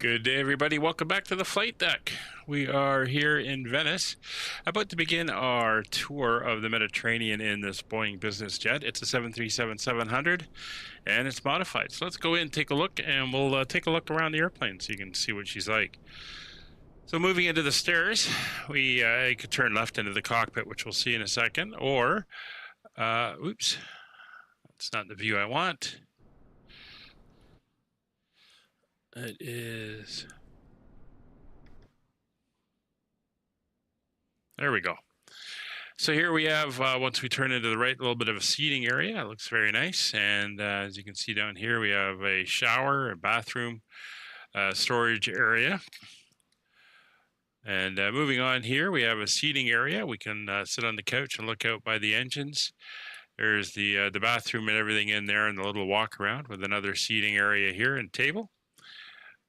Good day, everybody. Welcome back to the flight deck. We are here in Venice, about to begin our tour of the Mediterranean in this Boeing business jet. It's a 737-700, and it's modified. So let's go in and take a look, and we'll take a look around the airplane so you can see what she's like. So moving into the stairs, we could turn left into the cockpit, which we'll see in a second, or, oops, that's not the view I want. It is, there we go. So here we have, once we turn into the right, a little bit of a seating area. It looks very nice. And as you can see down here, we have a shower, a bathroom, storage area. And moving on here, we have a seating area. We can sit on the couch and look out by the engines. There's the bathroom and everything in there, and the little walk around with another seating area here and table.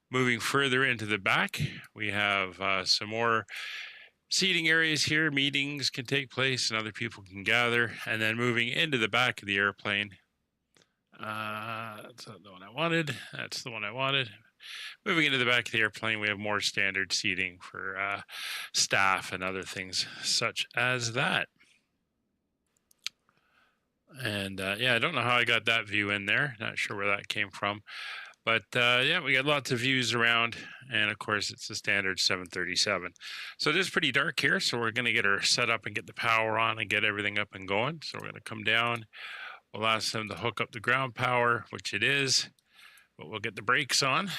Moving further into the back, we have some more seating areas here. Meetings can take place and other people can gather. And then moving into the back of the airplane, that's not the one I wanted. That's the one I wanted. Moving into the back of the airplane, we have more standard seating for staff and other things such as that. And yeah, I don't know how I got that view in there. Not sure where that came from. But yeah, we got lots of views around, and of course it's the standard 737. So it is pretty dark here, so we're going to get her set up and get the power on and get everything up and going. So we're going to come down. We'll ask them to hook up the ground power, which it is, but we'll get the brakes on,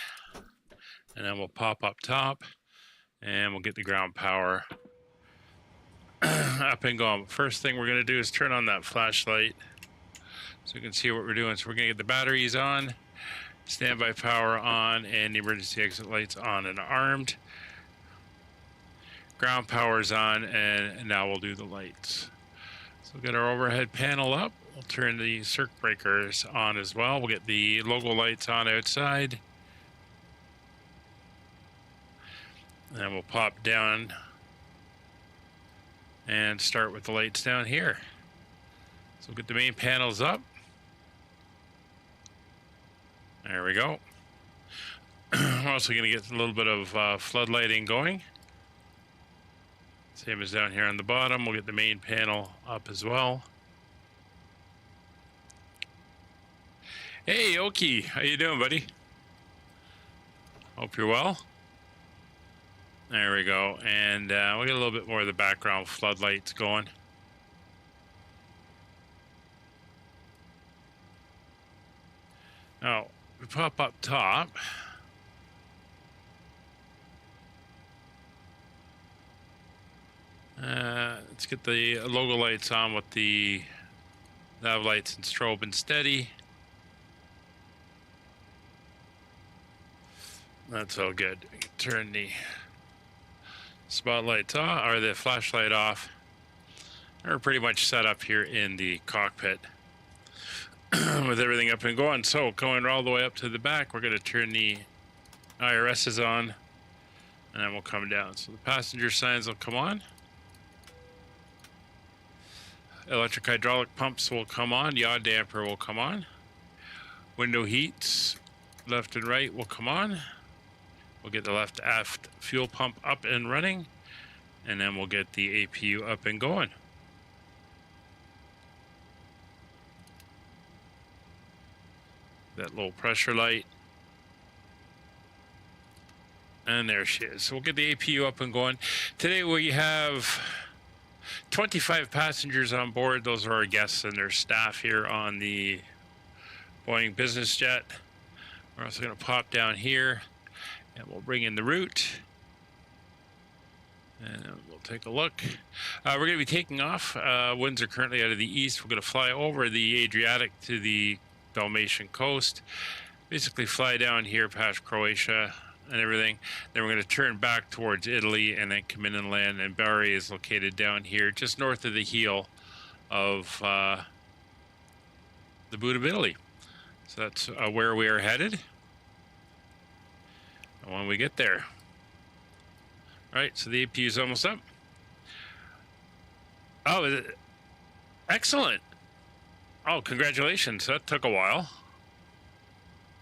and then we'll pop up top, and we'll get the ground power up and going. First thing we're going to do is turn on that flashlight so you can see what we're doing. So we're going to get the batteries on, standby power on, and the emergency exit lights on and armed. Ground power's on, and now we'll do the lights. So we'll get our overhead panel up. We'll turn the circuit breakers on as well. We'll get the logo lights on outside. And then we'll pop down and start with the lights down here. So we'll get the main panels up. There we go. We're also going to get a little bit of floodlighting going. Same as down here on the bottom. We'll get the main panel up as well. Hey, Yoke, how you doing, buddy? Hope you're well. There we go. And we'll get a little bit more of the background floodlights going. Now, we pop up top. Let's get the logo lights on with the nav lights and strobe and steady. That's all good. We can turn the spotlights off, or the flashlight off. We're pretty much set up here in the cockpit with everything up and going. So going all the way up to the back, we're going to turn the IRSs on, and then we'll come down. So the passenger signs will come on. Electric hydraulic pumps will come on. Yaw damper will come on. Window heats, left and right, will come on. We'll get the left aft fuel pump up and running, and then we'll get the APU up and going. That low pressure light. And there she is. So we'll get the APU up and going. Today we have 25 passengers on board. Those are our guests and their staff here on the Boeing business jet. We're also going to pop down here, and we'll bring in the route. And we'll take a look. We're going to be taking off. Winds are currently out of the east. We're going to fly over the Adriatic to the Dalmatian coast, basically fly down here past Croatia and everything. Then we're going to turn back towards Italy and then come in and land. And Bari is located down here, just north of the heel of the boot of Italy. So that's where we are headed. And when we get there. All right, so the APU is almost up. Oh, excellent. Oh, congratulations. That took a while.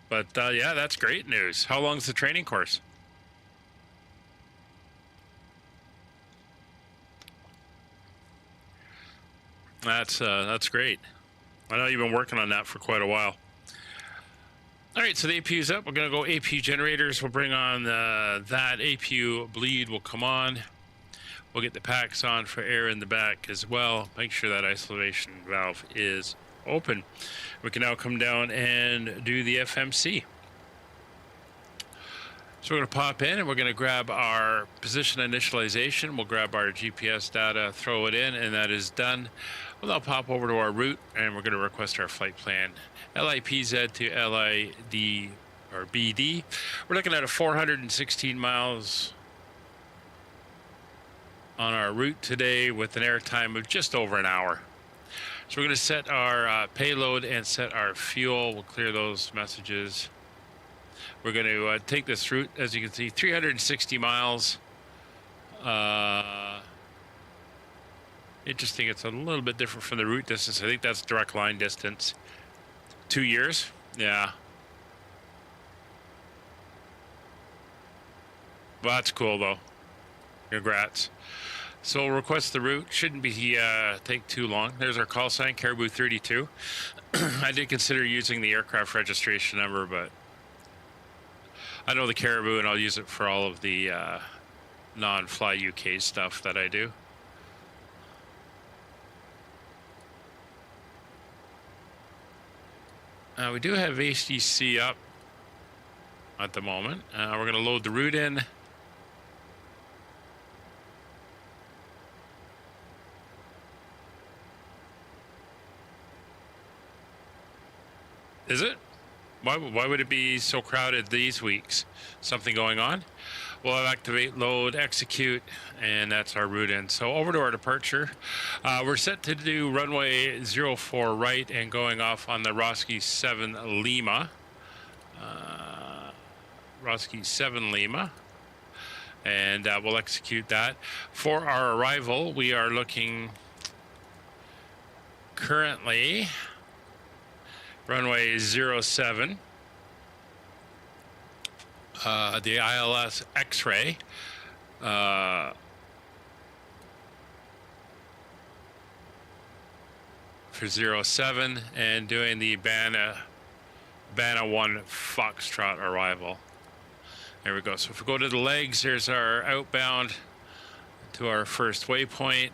But yeah, that's great news. How long's the training course? That's great. I know you've been working on that for quite a while. All right, so the APU's up. We're going to go APU generators. We'll bring on that APU bleed will come on. We'll get the packs on for air in the back as well. Make sure that isolation valve is open. We can now come down and do the FMC. So we're going to pop in and we're going to grab our position initialization. We'll grab our GPS data, throw it in, and that is done. We'll now pop over to our route and we're going to request our flight plan. LIPZ to LID or BD. We're looking at a 416 miles on our route today with an airtime of just over an hour. So we're going to set our payload and set our fuel. We'll clear those messages. We're going to take this route, as you can see, 360 miles. Interesting, it's a little bit different from the route distance. I think that's direct line distance. 2 years? Yeah. Well, that's cool, though. Congrats. So we'll request the route. Shouldn't be take too long. There's our call sign, Caribou 32. I did consider using the aircraft registration number, but I know the Caribou, and I'll use it for all of the non-fly UK stuff that I do. We do have HDC up at the moment. We're going to load the route in. Is it? Why would it be so crowded these weeks? Something going on? We'll activate, load, execute, and that's our route in. So over to our departure. We're set to do runway 04 right and going off on the Roski 7 Lima. Roski 7 Lima. And we'll execute that. For our arrival, we are looking currently runway 07. The ILS X-ray. For 07 and doing the Bana 1 Foxtrot arrival. There we go. So if we go to the legs, there's our outbound to our first waypoint.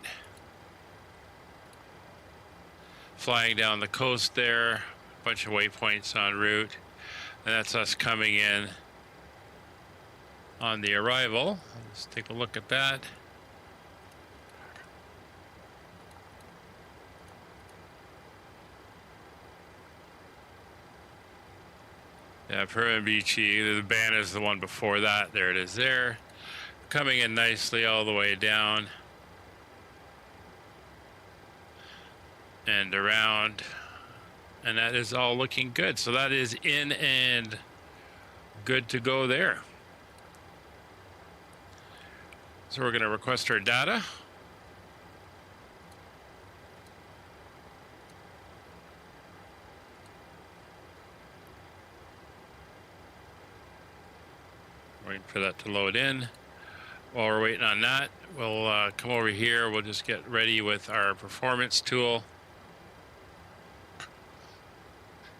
Flying down the coast there, a bunch of waypoints en route, and that's us coming in on the arrival. Let's take a look at that. Yeah, for MBG, the band is the one before that. There it is there. Coming in nicely all the way down. And around. And that is all looking good. So that is in and good to go there. So we're going to request our data. Waiting for that to load in. While we're waiting on that, we'll come over here. We'll just get ready with our performance tool.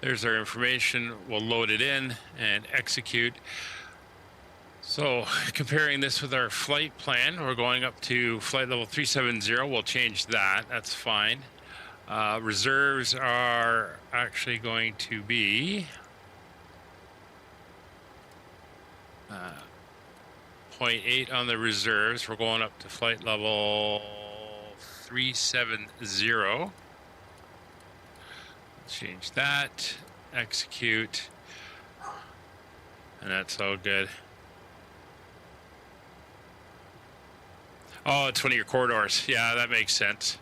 There's our information. We'll load it in and execute. So comparing this with our flight plan, we're going up to flight level 370. We'll change that. That's fine. Reserves are actually going to be 0.8 on the reserves. We're going up to flight level 370. Change that, execute, and that's all good. Oh, it's one of your corridors. Yeah, that makes sense.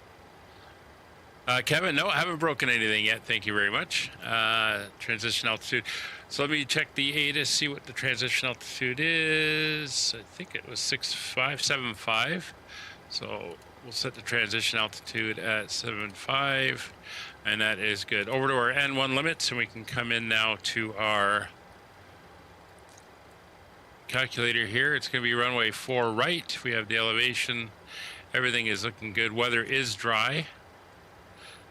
Kevin, no, I haven't broken anything yet. Thank you very much. Transition altitude. So let me check the ATIS, see what the transition altitude is. I think it was 6575. So we'll set the transition altitude at 75, and that is good. Over to our N1 limits, and we can come in now to our calculator here. It's going to be runway 4 right. We have the elevation. Everything is looking good. Weather is dry.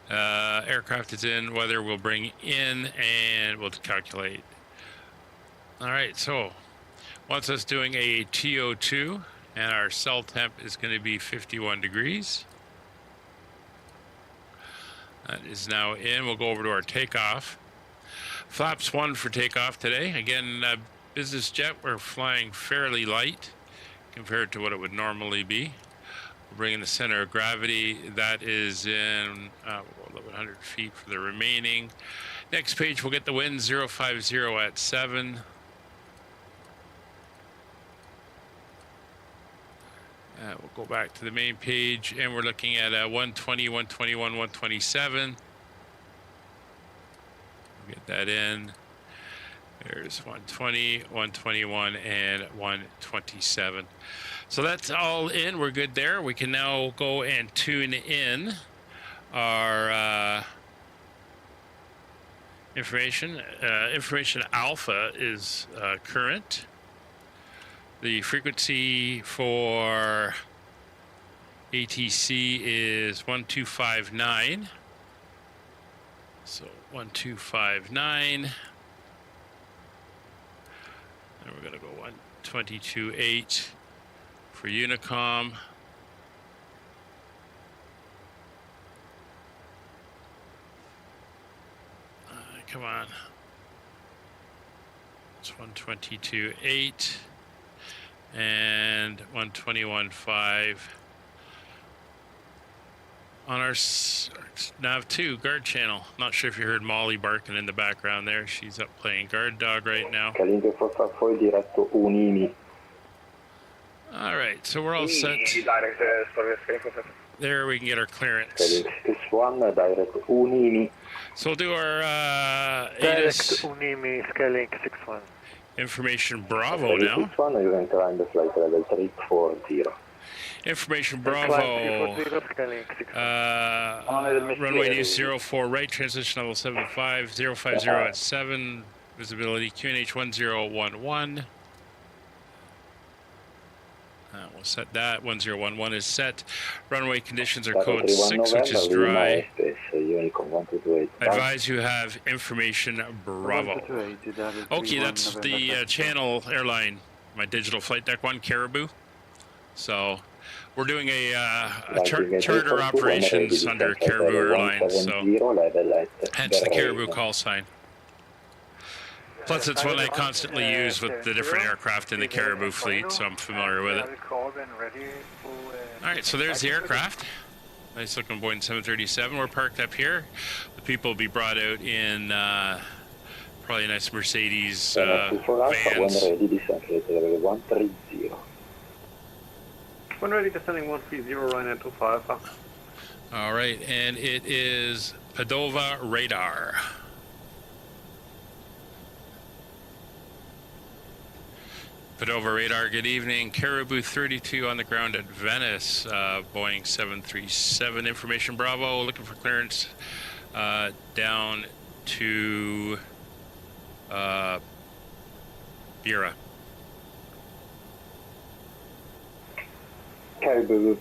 Aircraft is in, weather we'll bring in, and we'll calculate. All right, so wants us doing a TO2, and our cell temp is going to be 51 degrees. That is now in. We'll go over to our takeoff. Flaps 1 for takeoff today. Again, business jet, we're flying fairly light compared to what it would normally be. We'll bring in the center of gravity. That is in 1,100 feet for the remaining. Next page, we'll get the wind 050 at 7. We'll go back to the main page, and we're looking at 120, 121, 127. We'll get that in. There's 120, 121, and 127. So that's all in. We're good there. We can now go and tune in our information. Information alpha is current. The frequency for ATC is 1259. So 1259. And we're going to go 122.8 for Unicom. Come on. It's 122.8. And 121.5 on our nav2 guard channel. Not sure if you heard Molly barking in the background there. She's up playing guard dog right now. All right, so we're all set. There we can get our clearance. So we'll do our ATIS information Bravo now. Information Bravo. Runway news 04 right, transition level 75, 050 at 7, visibility QNH 1011. We'll set that. 1011 is set. Runway conditions are code 6, which is dry. Advise you have information Bravo. Okay, that's the channel airline, my digital flight deck 1, Caribou. So we're doing a charter operations under Caribou Airlines, so hence the Caribou call sign. Plus, it's one I constantly use with the different aircraft in the Caribou fleet, so I'm familiar with it. All right, so there's the aircraft. Nice looking Boeing 737. We're parked up here. The people will be brought out in probably nice Mercedes vans. When ready, descending 130, Ryanair 25. All right, and it is Padova radar. Padova radar, good evening. Caribou 32 on the ground at Venice, Boeing 737. Information Bravo, looking for clearance down to Bari. Caribou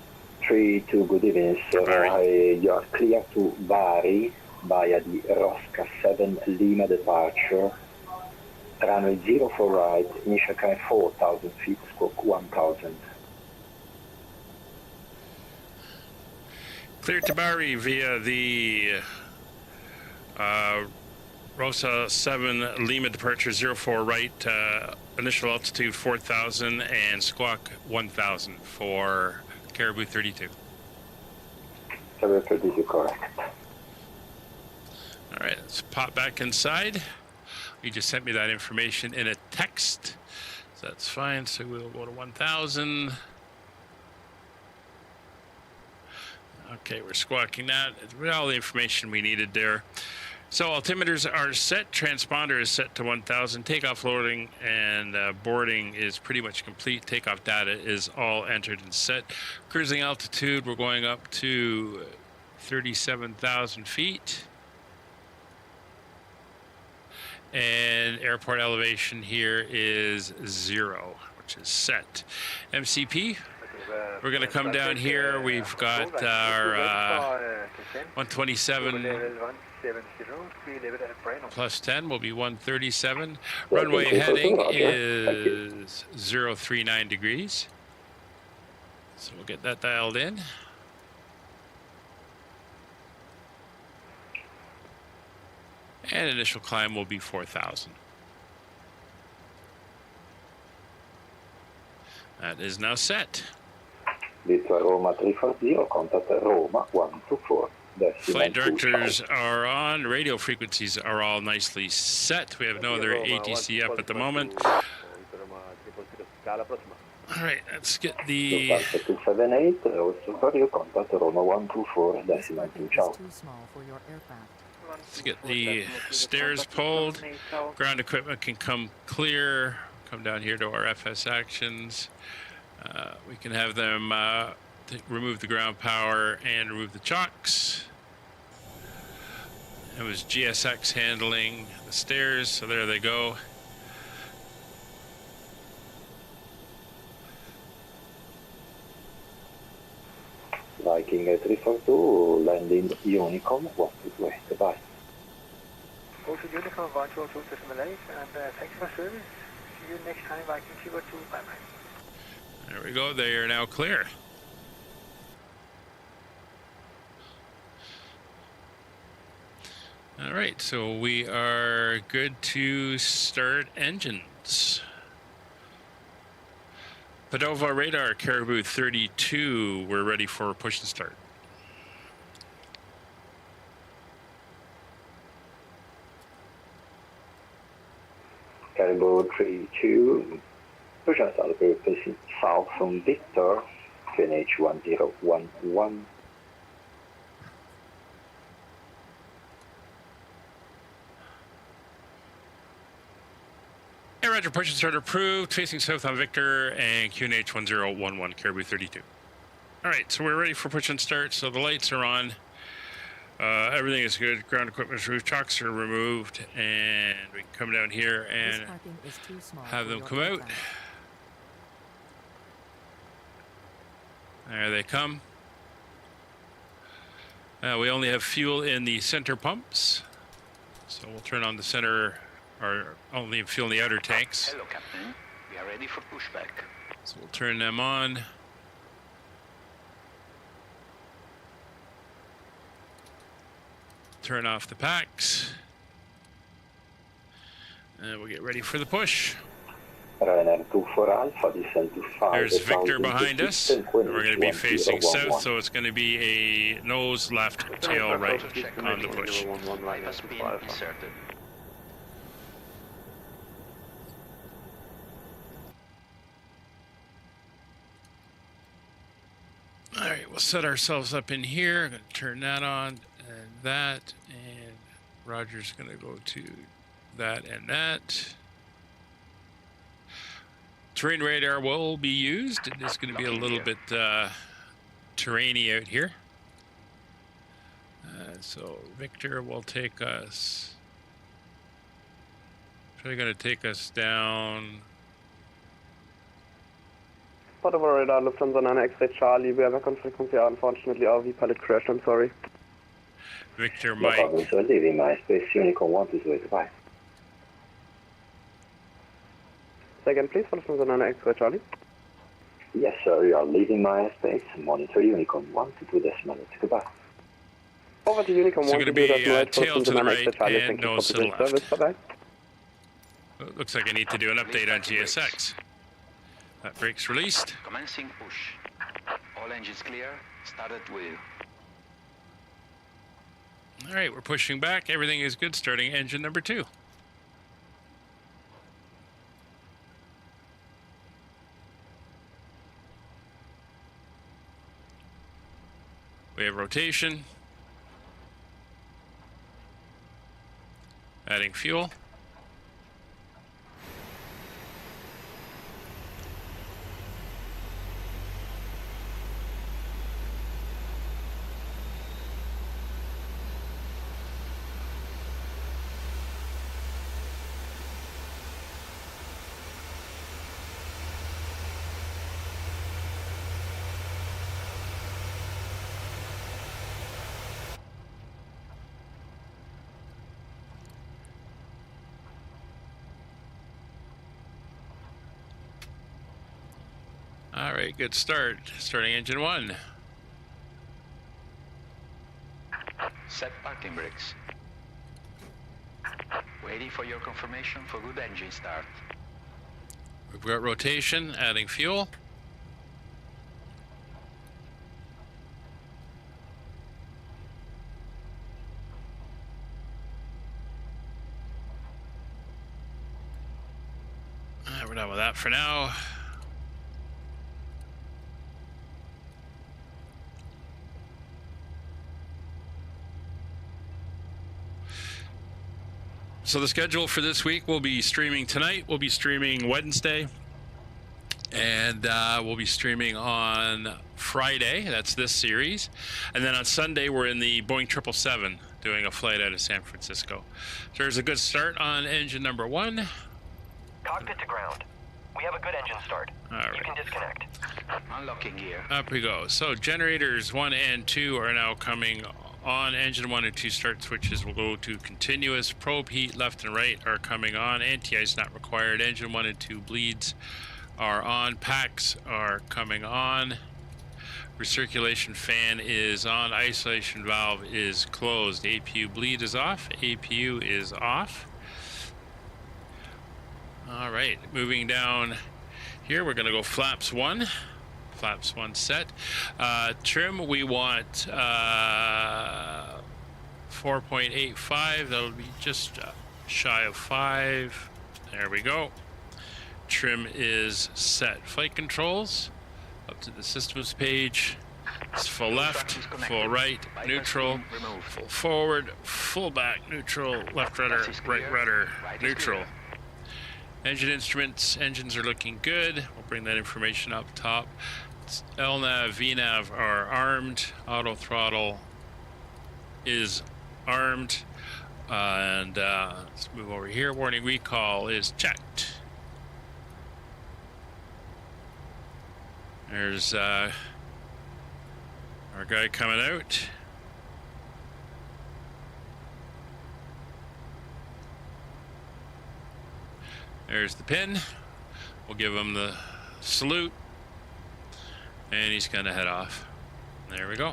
32, good evening, sir. You are clear to Bari via the Rosca 7 Lima departure. Runway 04 right, initial climb 4,000 feet, squawk 1,000. Clear to Bari via the Rosa 7 Lima departure 04 right, initial altitude 4,000 and squawk 1,000 for Caribou 32. Caribou 32, correct. All right, let's pop back inside. You just sent me that information in a text, so that's fine. So we'll go to 1,000. Okay, we're squawking that. All the information we needed there. So altimeters are set. Transponder is set to 1,000. Takeoff, loading, and boarding is pretty much complete. Takeoff data is all entered and set. Cruising altitude, we're going up to 37,000 feet. And airport elevation here is 0, which is set. MCP, we're going to come down here. We've got our 127 plus 10 will be 137. Runway heading is 039 degrees. So we'll get that dialed in. And initial climb will be 4,000. That is now set. Roma 340, contact Roma 124. Flight directors are on. Radio frequencies are all nicely set. We have no other ATC up at the moment. All right, let's get the... 278, contact Roma 124, decimal 2, ciao. Let's get the stairs pulled. Ground equipment can come clear. Come down here to our FS actions. We can have them remove the ground power and remove the chocks. It was GSX handling the stairs, so there they go. Viking 342, landing Honeycomb 122, goodbye. Go to Honeycomb 122 decimal 8, and thanks for service. See you next time, Viking 342, bye bye. There we go, they are now clear. All right, so we are good to start engines. Padova radar, Caribou 32, we're ready for push and start. Caribou 32, push and start purpose south from Victor, finish 1011. Hey, Roger, push and start approved, facing south on Victor and QNH 1011, Caribou 32. All right, so we're ready for push and start, so the lights are on. Everything is good. Ground equipment roof chocks are removed, and we can come down here and have them come out. There they come. We only have fuel in the center pumps, so we'll turn on the center, or only fuel in the outer tanks. Hello, Captain. We are ready for pushback. So we'll turn them on. Turn off the packs. And we'll get ready for the push. Ryanair 24 Alpha, descend to 5. There's Victor behind us. And we're going to be facing south, so it's going to be a nose left, tail right on the push. Has been inserted. All right, we'll set ourselves up in here. I'm going to turn that on and that, and Roger's going to go to that and that. Terrain radar will be used. It is going to be a little bit terrainy out here. So Victor will take us, probably going to take us down. Padova radar, Lufthansa 9 X-ray Charlie, we have a conflict here. Unfortunately, our V-pilot crashed, I'm sorry. Victor No Mike. problem, sir. Leaving my space, Unicorn 122, goodbye. Second, please, Lufthansa 9 X-ray Charlie. Yes, sir, you are leaving my space. Monitor Unicorn 122 decimal 8, goodbye. Over to Unicorn So going to 122 be decimal 8, tail to the right Charlie. and Thank you nose for to the the service, left. bye-bye. Looks like I need to do an update on GSX. That brake's released. Commencing push. All engines clear. Started wheel. All right, we're pushing back. Everything is good. Starting engine number 2. We have rotation. Adding fuel. All right, good start. Starting engine 1. Set parking brakes. Waiting for your confirmation for good engine start. We've got rotation, adding fuel. We're done with that for now. So the schedule for this week, we'll be streaming tonight, we'll be streaming Wednesday, and we'll be streaming on Friday. That's this series. And then on Sunday, we're in the Boeing 777 doing a flight out of San Francisco. So there's a good start on engine number 1. Cockpit to ground. We have a good engine start. All right. You can disconnect. Unlocking gear. Up we go. So generators 1 and 2 are now coming on. Engine 1 and 2 start switches will go to continuous. Probe heat left and right are coming on. Anti-ice not required. Engine 1 and 2 bleeds are on. Packs are coming on. Recirculation fan is on. Isolation valve is closed. APU bleed is off. APU is off. All right, moving down here, we're going to go flaps 1. Flaps 1 set. Trim, we want 4.85. That'll be just shy of 5. There we go. Trim is set. Flight controls, up to the systems page. It's full left, full right, neutral, full forward, full back, neutral, left rudder, right rudder, neutral. Engine instruments, engines are looking good. We'll bring that information up top. LNAV, VNAV are armed. Auto throttle is armed. And let's move over here. Warning recall is checked. There's our guy coming out. There's the pin. We'll give him the salute. And he's going to head off. There we go.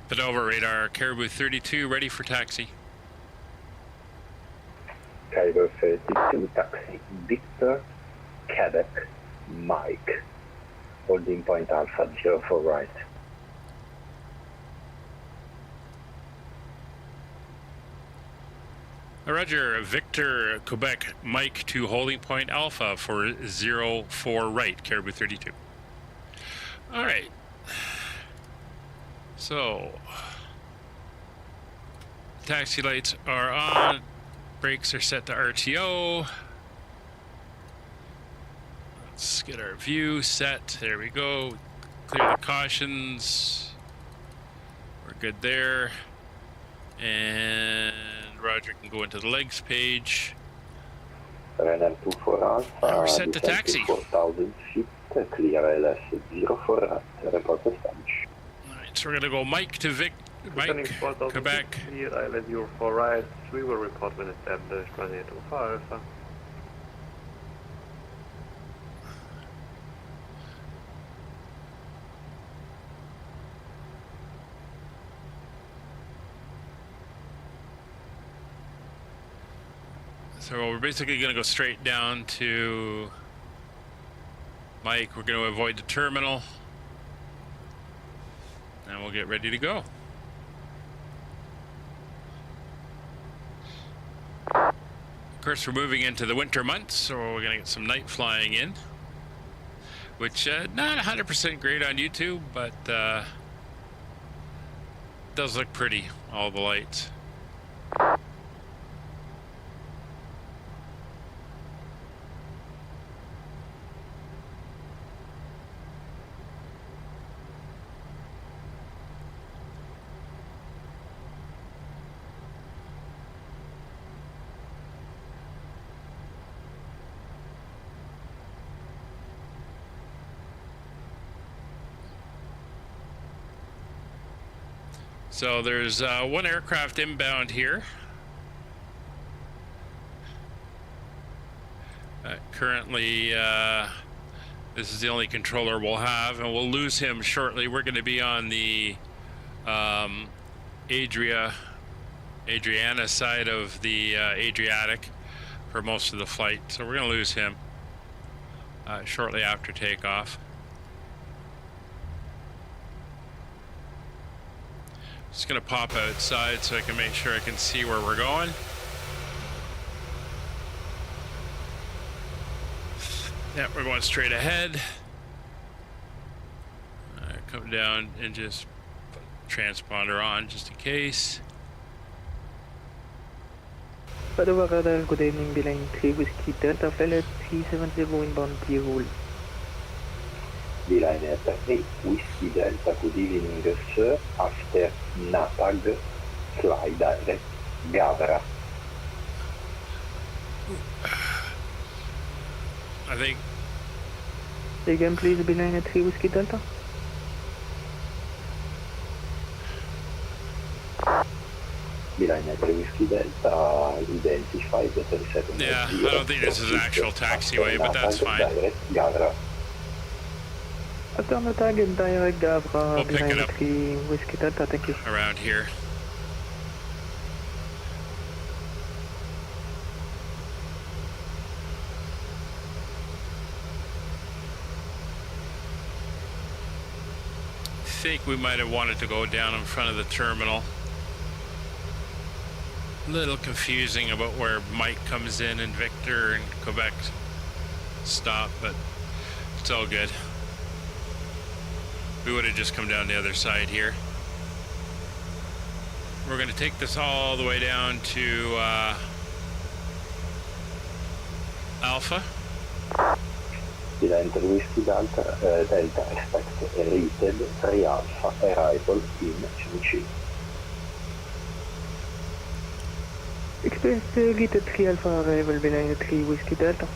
Padova radar, Caribou 32, ready for taxi. Caribou 32, taxi. Victor, Quebec, Mike. Holding point Alpha 04 right. Roger, Victor, Quebec, Mike to holding point Alpha for 04 right, Caribou 32. All right. So, taxi lights are on, brakes are set to RTO. Let's get our view set. There we go. Clear the cautions. We're good there. And Roger can go into the legs page. Renal 24 Alpha. We're set to taxi. 4,000 feet. Clear LS 04 right. Report the stage. Alright, so we're going to go Mike to Mike, Quebec. Here, ILS 04 right. We will report when established. Runway 25 Alpha. So we're basically going to go straight down to Mike. We're going to avoid the terminal. And we'll get ready to go. Of course, we're moving into the winter months, so we're going to get some night flying in. Which, not 100% great on YouTube, but does look pretty, all the lights. So there's one aircraft inbound here. Currently, this is the only controller we'll have, and we'll lose him shortly. We're going to be on the Adriana side of the Adriatic for most of the flight, so we're going to lose him shortly after takeoff. Just going to pop outside so I can make sure I can see where we're going. Yeah, we're going straight ahead. Come down and just put transponder on just in case. Padova Radar, good evening, Beeline 3 Whiskey Delta, flight 370 inbound P-Roll. Beeline 3 Whiskey Delta, good evening, sir. After Napag, fly direct, Gavra. I think. Again, please, Beeline 3 Whiskey Delta. Beeline 3 Whiskey Delta, identify the 37. Yeah, I don't think this is an actual taxiway, but that's fine. Direct, Gavra. After the target, direct Gavra, We'll pick it Beeline up 3 Whiskey Delta, thank you. around here. I think we might have wanted to go down in front of the terminal. A little confusing about where Mike comes in and Victor and Quebec stop, but it's all good. We would have just come down the other side here. We're going to take this all the way down to Alpha. Beeline 3 Whiskey Delta, expect rated 3 Alpha, arrival in Fiumicino. Express rated 3 Alpha, arrival, Beeline 3 Whiskey Delta.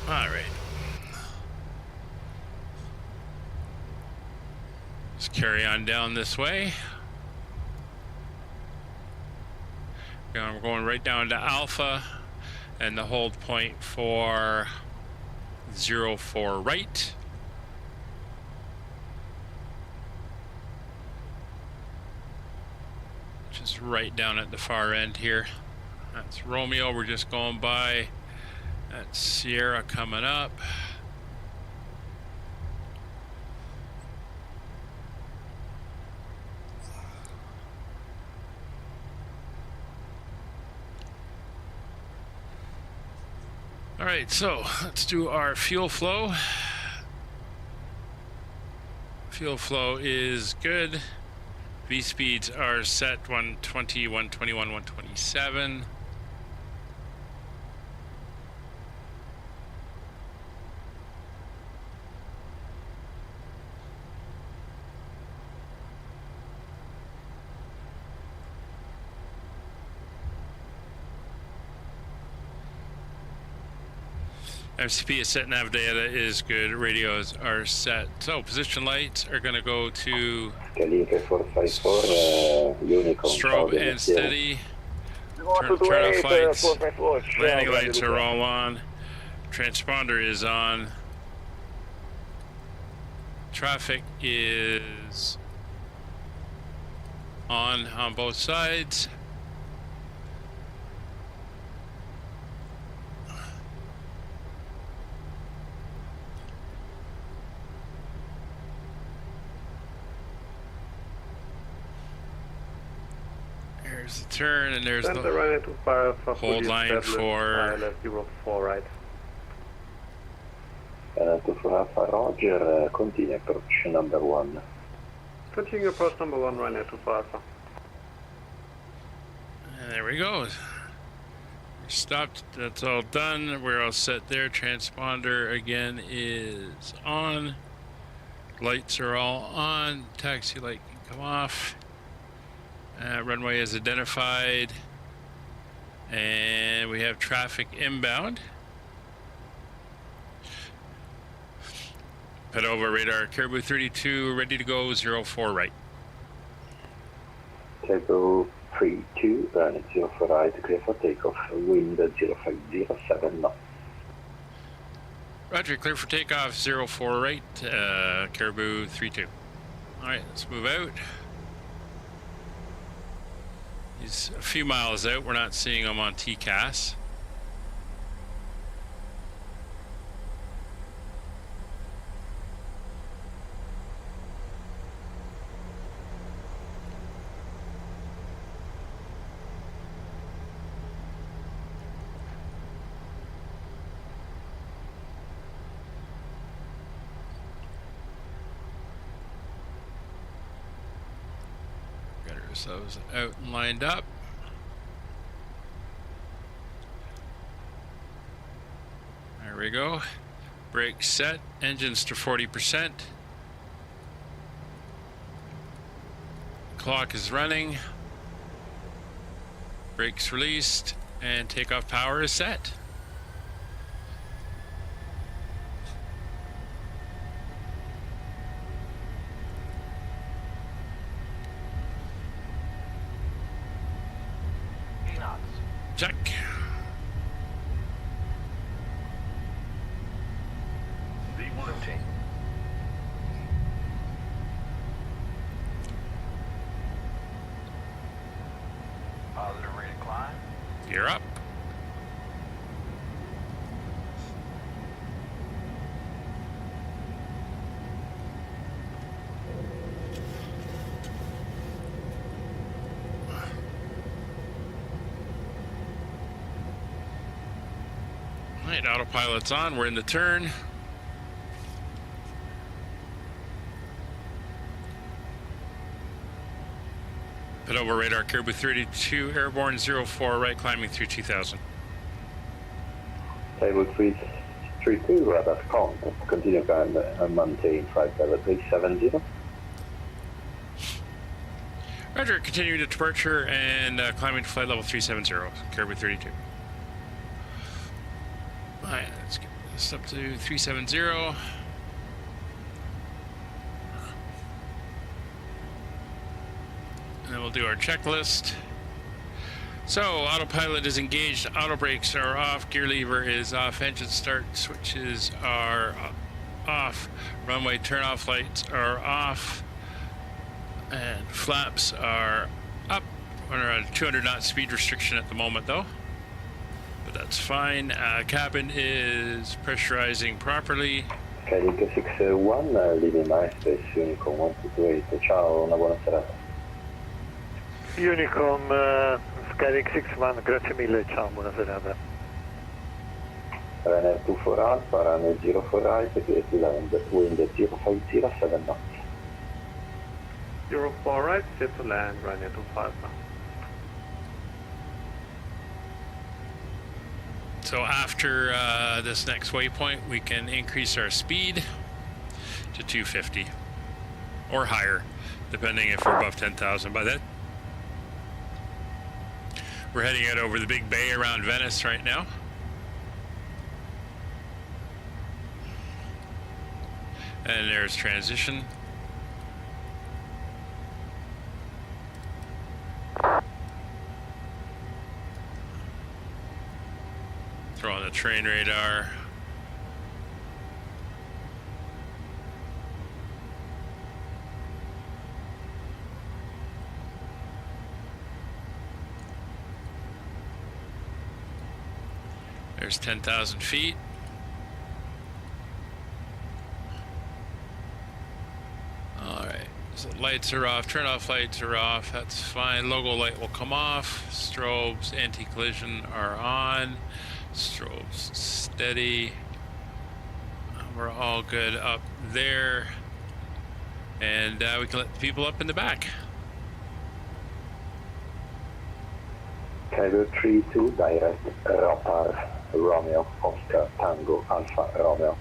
All right. Let's carry on down this way. We're going right down to Alpha, and the hold point for 04 right. Which is right down at the far end here. That's Romeo, we're just going by. That's Sierra coming up. All right, so let's do our fuel flow. Fuel flow is good. V speeds are set 120, 121, 127. MCP is set, nav data is good, radios are set. So position lights are going to go to strobe and steady. Turn off lights. Landing lights are all on. Transponder is on. Traffic is on both sides. There's the turn, and there's the hold line for 04 right. To Alpha, Roger, continue approach number 1. Continue approach number 1, Ryanair 24 Alpha. And there we go. We're stopped. That's all done. We're all set there. Transponder again is on. Lights are all on. Taxi light can come off. Runway is identified. And we have traffic inbound. Head over radar, Caribou 32, ready to go, 04 right. Caribou 32, running 04 right, clear for takeoff, wind 0507 knots. Roger, clear for takeoff, 04 right, Caribou 32. All right, let's move out. He's a few miles out, we're not seeing him on TCAS. Those out and lined up. There we go. Brakes set, engines to 40%. Clock is running. Brakes released, and takeoff power is set. Check. Rotate. Positive rate of climb. You're up. Alright, autopilot's on, we're in the turn. Head over radar, Caribou 32, airborne 04 right, climbing through 2000. Caribou 332, radar contact, continue and maintain flight level 370. Roger, continuing to departure and climbing to flight level 370, Caribou 32. Alright, let's get this up to 370. And then we'll do our checklist. So, autopilot is engaged, auto brakes are off, gear lever is off, engine start switches are off, runway turn-off lights are off, and flaps are up. We're on a 200 knot speed restriction at the moment though. But that's fine. Cabin is pressurizing properly. Carico 61, leaving MySpace, Unicom 128. Ciao, una buona serata. Unicom, Skyring 61, grazie mille, ciao, buona serata. Runner 24 Alpha, runner 04 right, clear to land, wind 0507 knots. 04 right, clear to land, running 25 knots. So after this next waypoint, we can increase our speed to 250 or higher, depending if we're above 10,000 by then. We're heading out over the big bay around Venice right now. And there's transition. Throw on the train radar. There's 10,000 feet. All right, so lights are off, turn off lights are off, that's fine. Logo light will come off. Strobes, anti-collision are on. Strobes steady. We're all good up there. And we can let the people up in the back. Caribou 32, direct Rotar, Romeo, Oscar, Tango, Alpha, Romeo.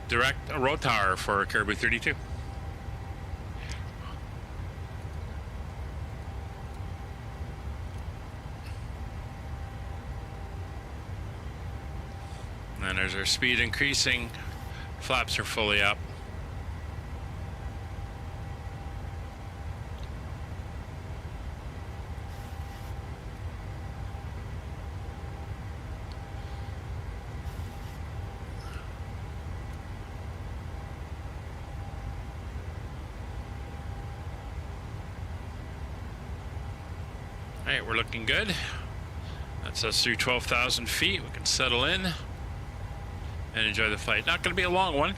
Direct rotar for Caribou 32. And then as our speed increasing, flaps are fully up. All right, we're looking good. That's us through 12,000 feet. We can settle in and enjoy the flight. Not going to be a long one.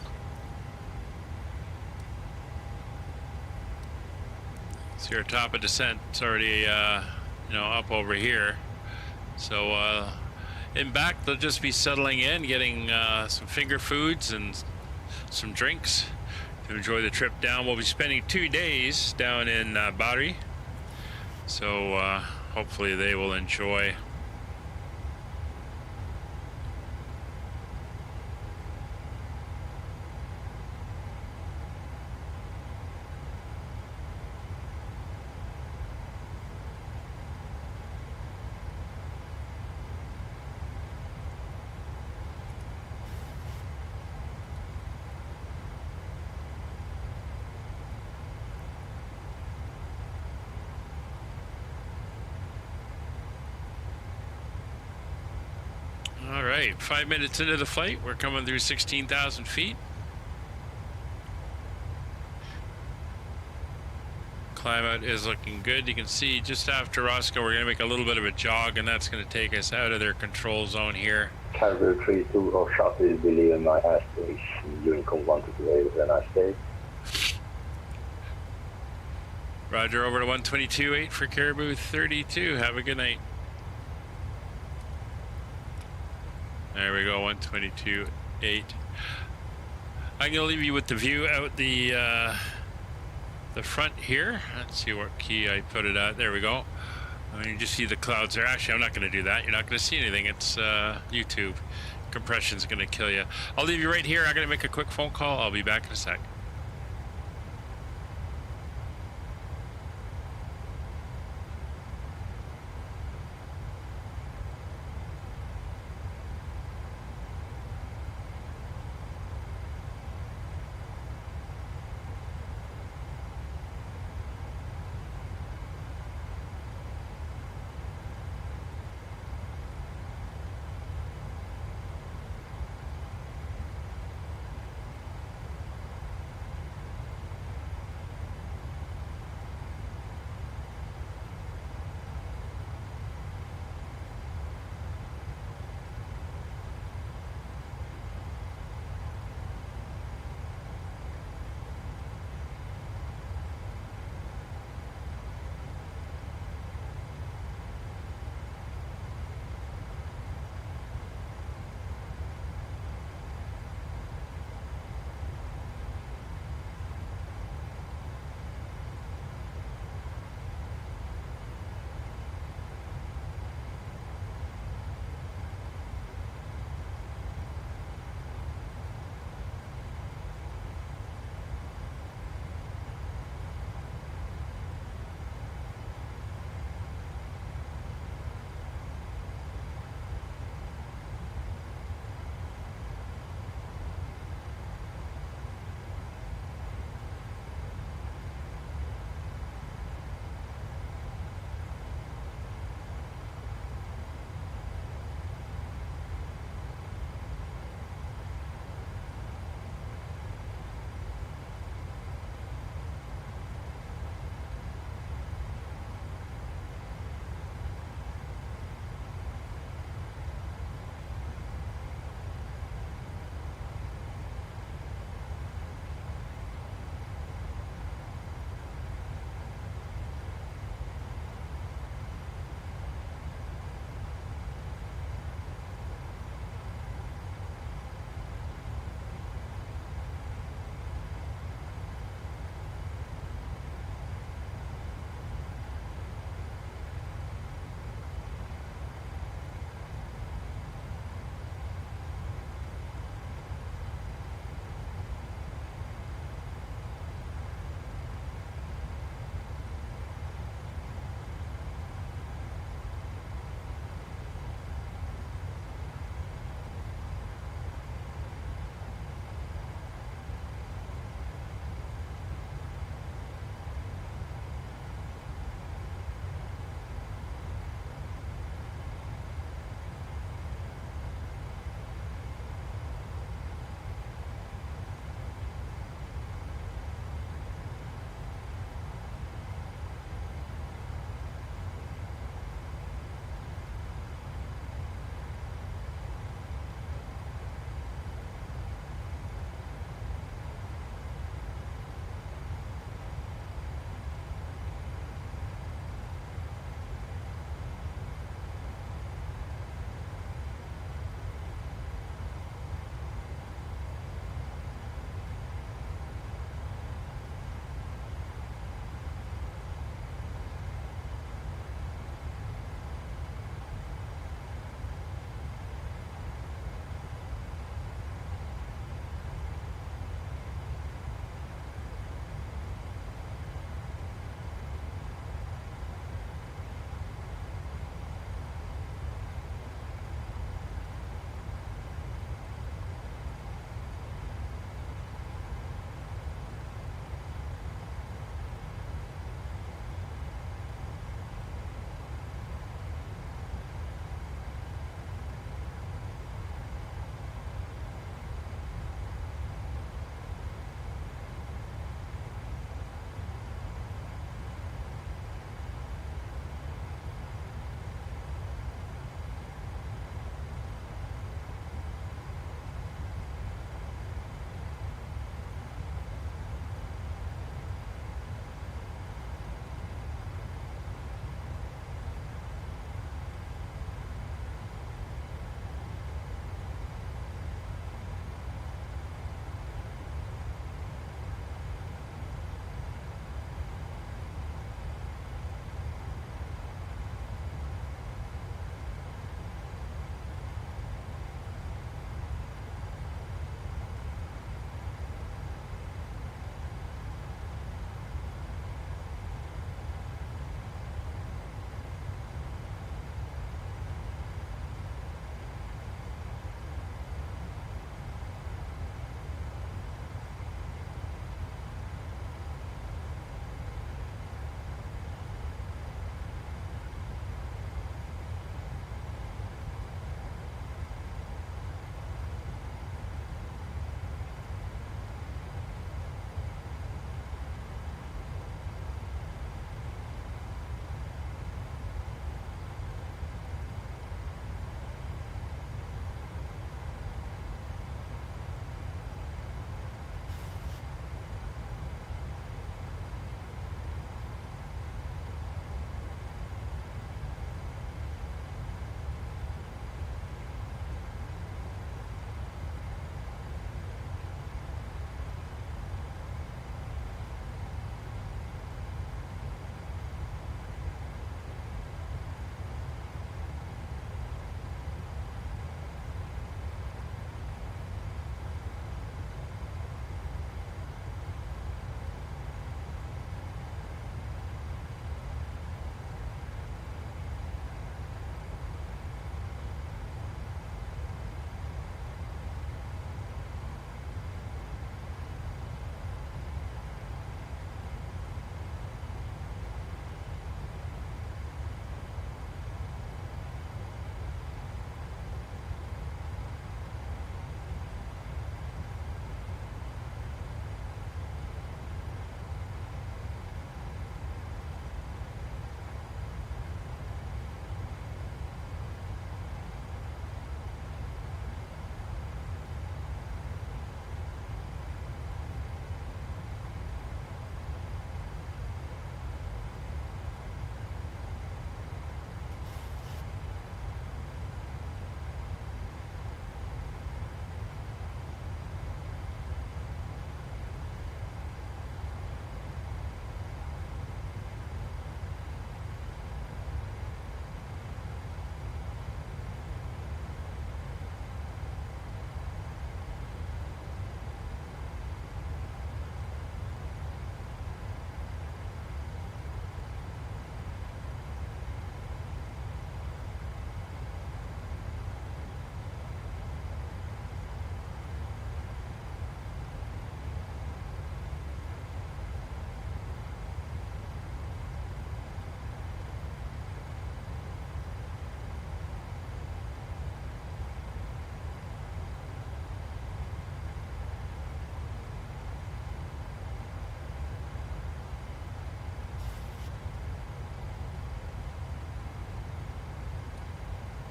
See our top of descent. It's already, up over here. So in back, they'll just be settling in, getting some finger foods and some drinks to enjoy the trip down. We'll be spending 2 days down in Bari. So hopefully they will enjoy. All right, 5 minutes into the flight, we're coming through 16,000 feet. Climb out is looking good. You can see just after Roscoe, we're going to make a little bit of a jog, and that's going to take us out of their control zone here. Carrier 32 or shuttle is delivering my airspace. Honeycomb 128, have a nice day. Roger, over to 122.8 for Caribou 32. Have a good night. There we go, 122.8. I'm going to leave you with the view out the front here. Let's see what key I put it at. There we go. I mean, you just see the clouds there. Actually, I'm not going to do that. You're not going to see anything. It's YouTube. Compression's going to kill you. I'll leave you right here. I'm going to make a quick phone call. I'll be back in a sec.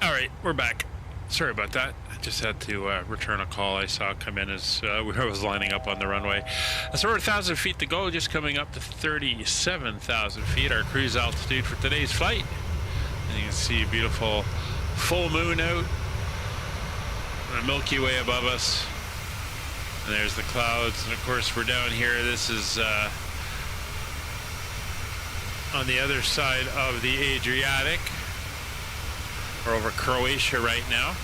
All right, we're back. Sorry about that. I just had to return a call I saw come in as I was lining up on the runway. So we're 1,000 feet to go, just coming up to 37,000 feet, our cruise altitude for today's flight. And you can see a beautiful full moon out, and a Milky Way above us. And there's the clouds, and of course we're down here. This is on the other side of the Adriatic. We're over Croatia right now.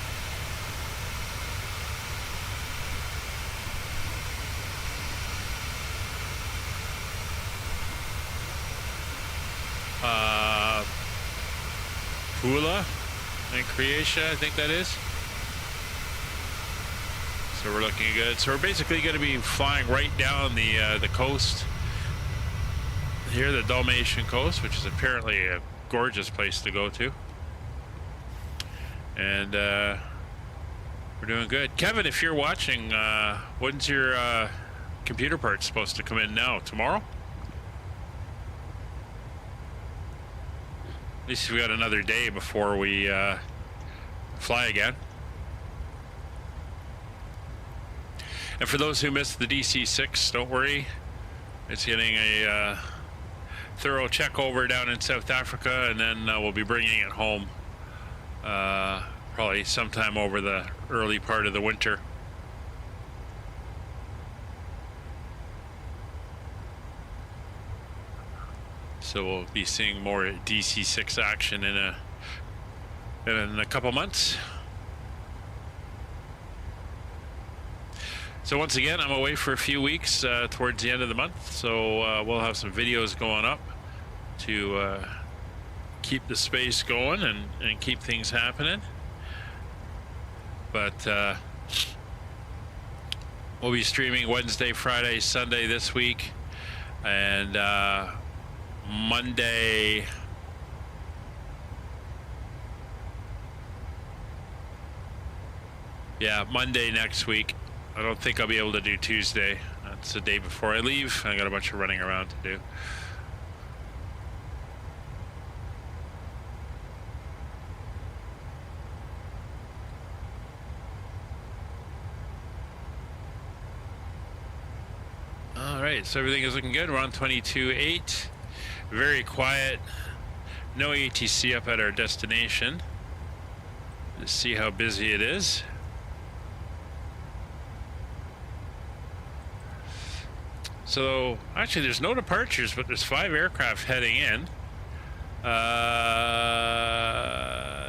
Pula in Croatia, I think that is. So we're looking good. So we're basically going to be flying right down the coast here, the Dalmatian coast, which is apparently a gorgeous place to go to. And we're doing good. Kevin, if you're watching, when's your computer part supposed to come in now? Tomorrow? At least we got another day before we fly again. And for those who missed the DC-6, don't worry. It's getting a thorough check over down in South Africa, and then we'll be bringing it home probably sometime over the early part of the winter. So we'll be seeing more DC-6 action in a couple months. So once again, I'm away for a few weeks towards the end of the month, so we'll have some videos going up to keep the space going and keep things happening. But we'll be streaming Wednesday, Friday, Sunday this week, and Monday next week. I don't think I'll be able to do Tuesday. That's the day before I leave. I got a bunch of running around to do. All right, so everything is looking good. We're on 22.8. Very quiet. No ATC up at our destination. Let's see how busy it is. So actually there's no departures, but there's 5 aircraft heading in.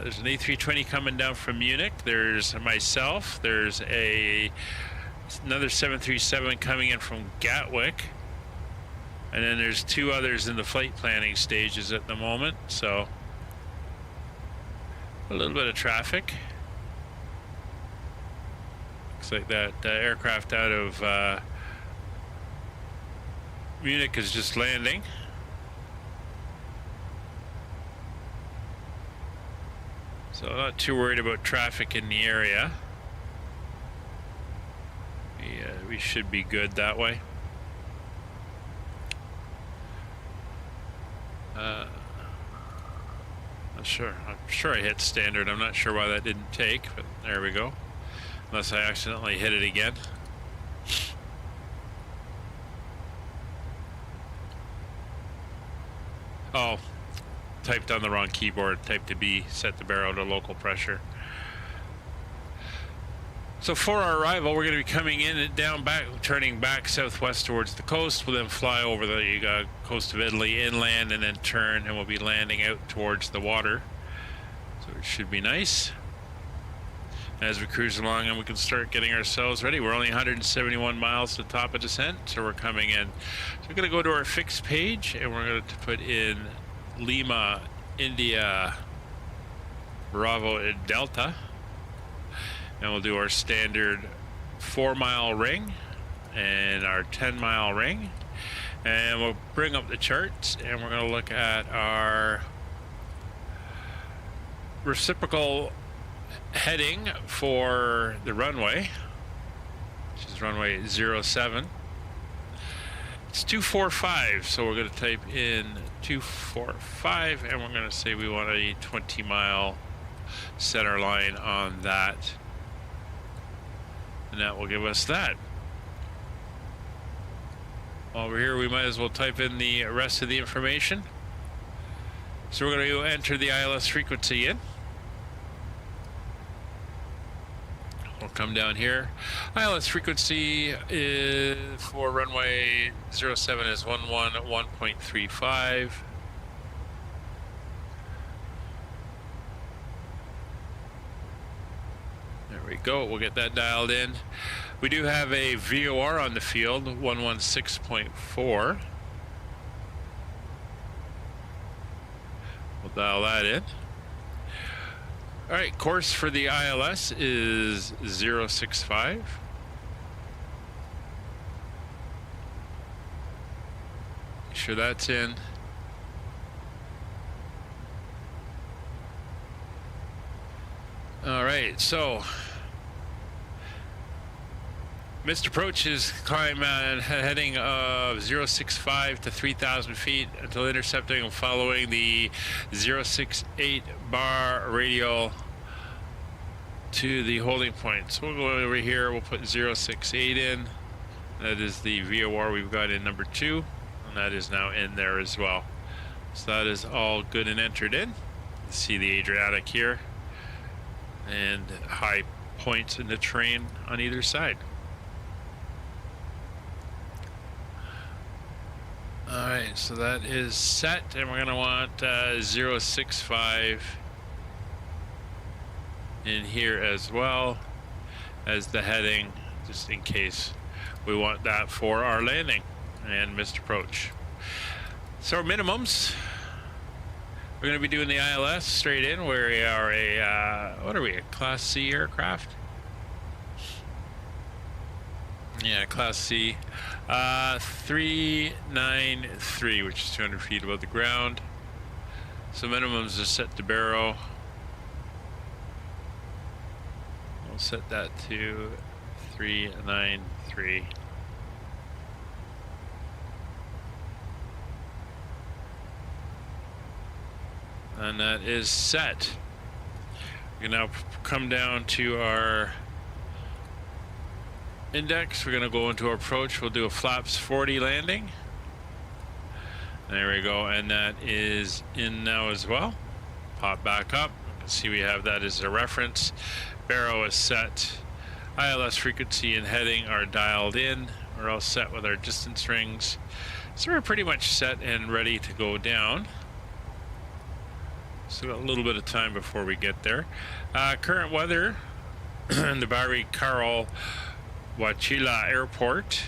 There's an A320 coming down from Munich. There's myself. There's another 737 coming in from Gatwick. And then there's 2 others in the flight planning stages at the moment. So a little bit of traffic. Looks like that aircraft out of Munich is just landing. So I'm not too worried about traffic in the area. We should be good that way. Not sure. I'm sure I hit standard. I'm not sure why that didn't take, but there we go. Unless I accidentally hit it again. Oh, typed on the wrong keyboard. Typed a B, set the barrel to local pressure. So for our arrival, we're going to be coming in and down back, turning back southwest towards the coast. We'll then fly over the coast of Italy inland and then turn, and we'll be landing out towards the water. So it should be nice. As we cruise along, and we can start getting ourselves ready. We're only 171 miles to top of descent, so we're coming in. So we're going to go to our fixed page, and we're going to put in Lima, India, Bravo, Delta. And we'll do our standard 4-mile ring and our 10-mile ring. And we'll bring up the charts, and we're going to look at our reciprocal heading for the runway, which is runway 07. It's 245, so we're going to type in 245, and we're going to say we want a 20-mile center line on that. And that will give us that. While we're here, we might as well type in the rest of the information. So we're going to enter the ILS frequency in. We'll come down here. ILS frequency is for runway 07 is 111.35. There we go. We'll get that dialed in. We do have a VOR on the field, 116.4. We'll dial that in. All right, course for the ILS is 065. Make sure that's in. All right, so missed approach is climb heading of 065 to 3,000 feet until intercepting and following the 068 bar radial to the holding point. So we'll go over here, we'll put 068 in. That is the VOR we've got in number 2, and that is now in there as well. So that is all good and entered in. You see the Adriatic here and high points in the terrain on either side. Alright, so that is set, and we're going to want 065 in here as well as the heading, just in case we want that for our landing and missed approach. So our minimums, we're going to be doing the ILS straight in. We are a, what are we, a Class C aircraft? Yeah, Class C. 393, which is 200 feet above the ground. So minimums are set to Baro. We'll set that to 393. And that is set. We can now come down to our index. We're going to go into our approach. We'll do a flaps 40 landing. There we go, and that is in now as well. Pop back up. You can see we have that as a reference. Baro is set. ILS frequency and heading are dialed in. We're all set with our distance rings. So we're pretty much set and ready to go down. Still got a little bit of time before we get there. Current weather in the Bari Carol Wachila Airport.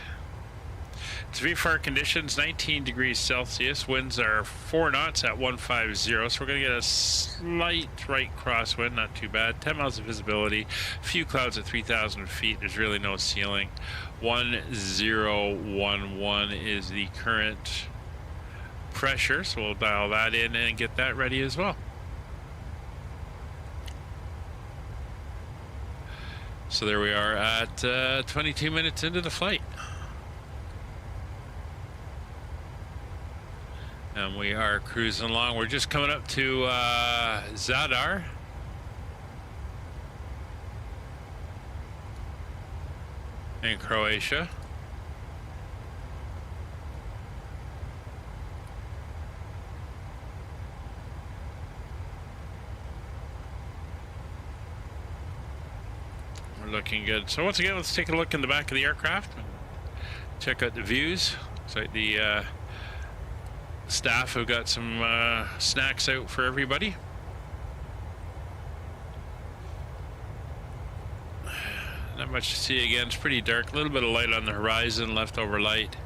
It's VFR conditions, 19 degrees Celsius. Winds are 4 knots at 150. So we're going to get a slight right crosswind, not too bad. 10 miles of visibility. A few clouds at 3,000 feet. There's really no ceiling. 1011 is the current pressure. So we'll dial that in and get that ready as well. So there we are at 22 minutes into the flight. And we are cruising along. We're just coming up to Zadar. In Croatia. Looking good. So once again, let's take a look in the back of the aircraft. Check out the views. Looks like the staff have got some snacks out for everybody. Not much to see again. It's pretty dark. A little bit of light on the horizon, leftover light.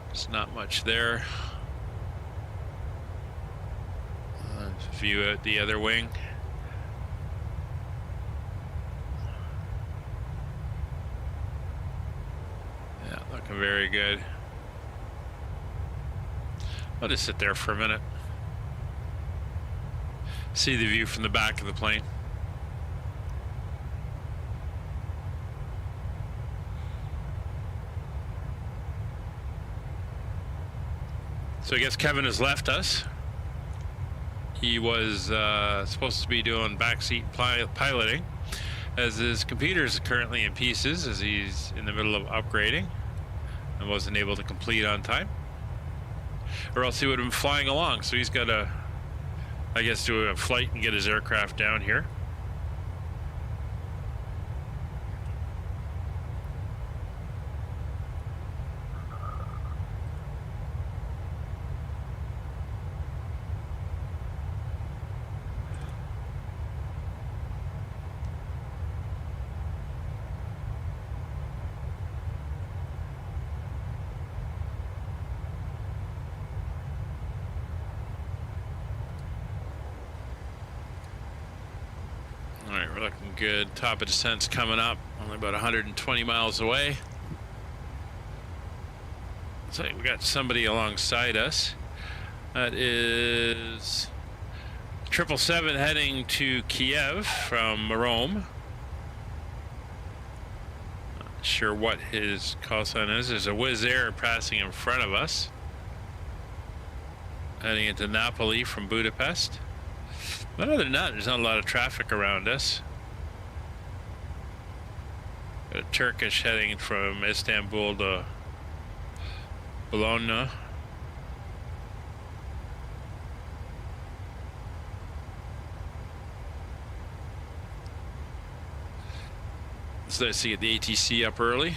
There's not much there. View out the other wing. Very good. I'll just sit there for a minute. See the view from the back of the plane. So I guess Kevin has left us. He was supposed to be doing backseat piloting, as his computer is currently in pieces as he's in the middle of upgrading and wasn't able to complete on time. Or else he would have been flying along. So he's got to, I guess, do a flight and get his aircraft down here. Alright, we're looking good. Top of descent's coming up, only about 120 miles away. Looks like we got somebody alongside us. That is 777 heading to Kiev from Rome. Not sure what his call sign is. There's a Wizz Air passing in front of us, heading into Napoli from Budapest. But other than that, there's not a lot of traffic around us. Got a Turkish heading from Istanbul to Bologna. It's nice to get the ATC up early.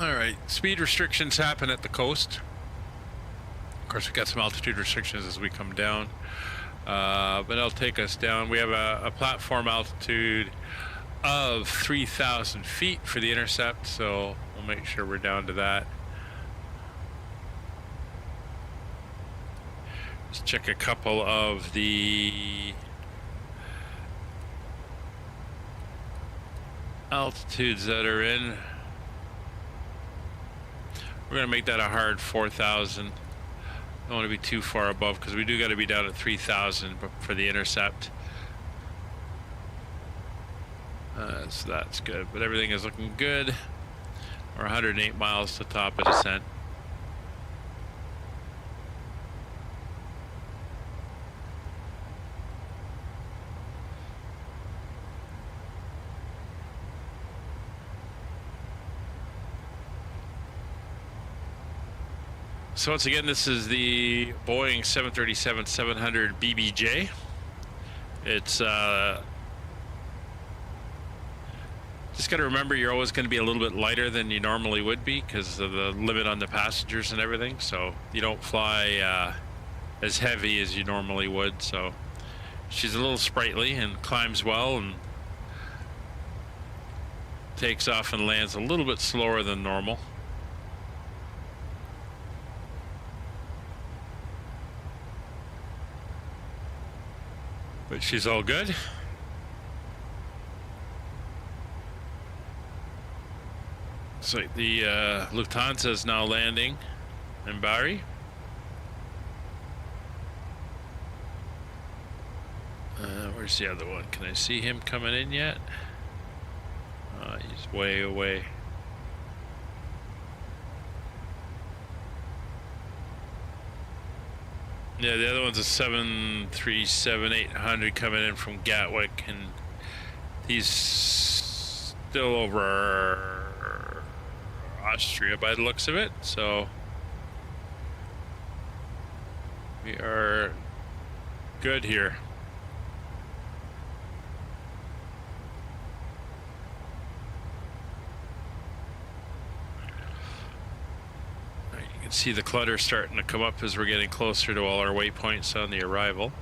Alright, speed restrictions happen at the coast. Of course, we've got some altitude restrictions as we come down. But it'll take us down. We have a platform altitude of 3,000 feet for the intercept, so we'll make sure we're down to that. Let's check a couple of the altitudes that are in. We're going to make that a hard 4,000. Don't want to be too far above because we do got to be down at 3,000 for the intercept. So that's good, but everything is looking good. We're 108 miles to top of descent. So once again, this is the Boeing 737-700 BBJ. It's just got to remember you're always going to be a little bit lighter than you normally would be because of the limit on the passengers and everything. So you don't fly as heavy as you normally would. So she's a little sprightly and climbs well and takes off and lands a little bit slower than normal. But she's all good. So the Lufthansa is now landing in Bari. Where's the other one? Can I see him coming in yet? He's way away. Yeah, the other one's a 737-800 coming in from Gatwick, and he's still over Austria by the looks of it, so we are good here. See the clutter starting to come up as we're getting closer to all our waypoints on the arrival.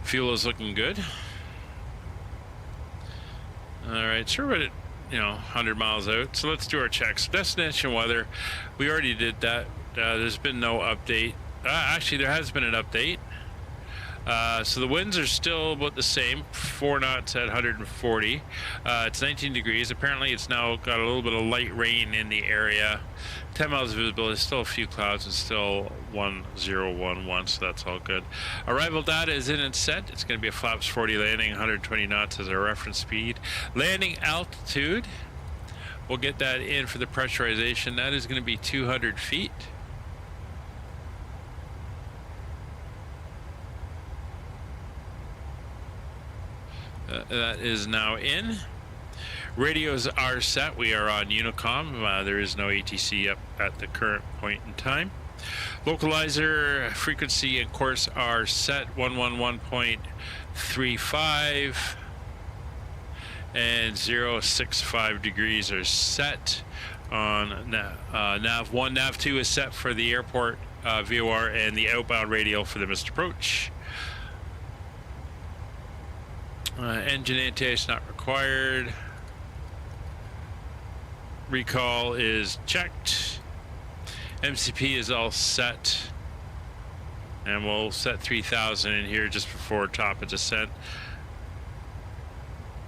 Fuel is looking good. Alright, so we're at 100 miles out. So let's do our checks. Destination weather, we already did that. There's been no update. Actually, there has been an update. So the winds are still about the same, 4 knots at 140. It's 19 degrees. Apparently it's now got a little bit of light rain in the area. 10 miles of visibility, still a few clouds, and still 1011, so that's all good. Arrival data is in and set. It's going to be a flaps 40 landing, 120 knots as our reference speed. Landing altitude, we'll get that in for the pressurization. That is going to be 200 feet. That is now in. Radios are set. We are on Honeycomb. There is no ATC up at the current point in time. Localizer, frequency, and course are set. 111.35 and 065 degrees are set on nav 1. Nav 2 is set for the airport VOR and the outbound radial for the missed approach. Engine anti-ice not required. Recall is checked. MCP is all set. And we'll set 3000 in here just before top of descent.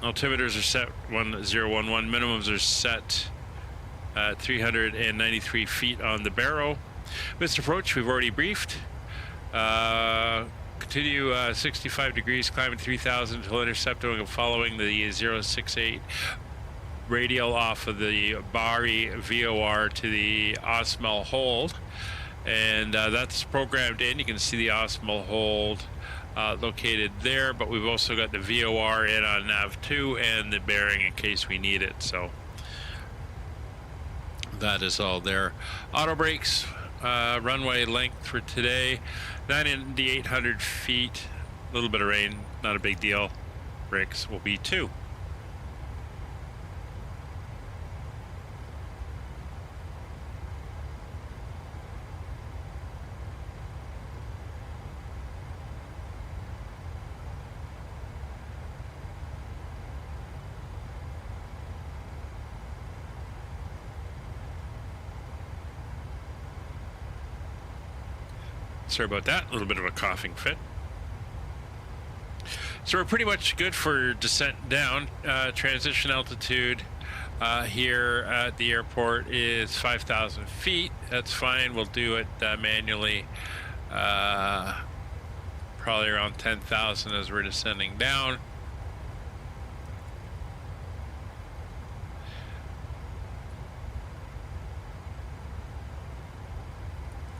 Altimeters are set 1011. Minimums are set at 393 feet on the barrow. Missed approach, we've already briefed. Continue 65 degrees, climbing 3000 until intercepting and following the 068 radial off of the Bari VOR to the Osmel hold. And that's programmed in. You can see the Osmel hold located there, but we've also got the VOR in on nav 2 and the bearing in case we need it. So that is all there. Auto brakes, runway length for today, 9,800 feet, a little bit of rain, not a big deal. Brakes will be 2. Sorry about that, a little bit of a coughing fit. So we're pretty much good for descent down. Transition altitude here at the airport is 5,000 feet. That's fine, we'll do it manually. Probably around 10,000 as we're descending down.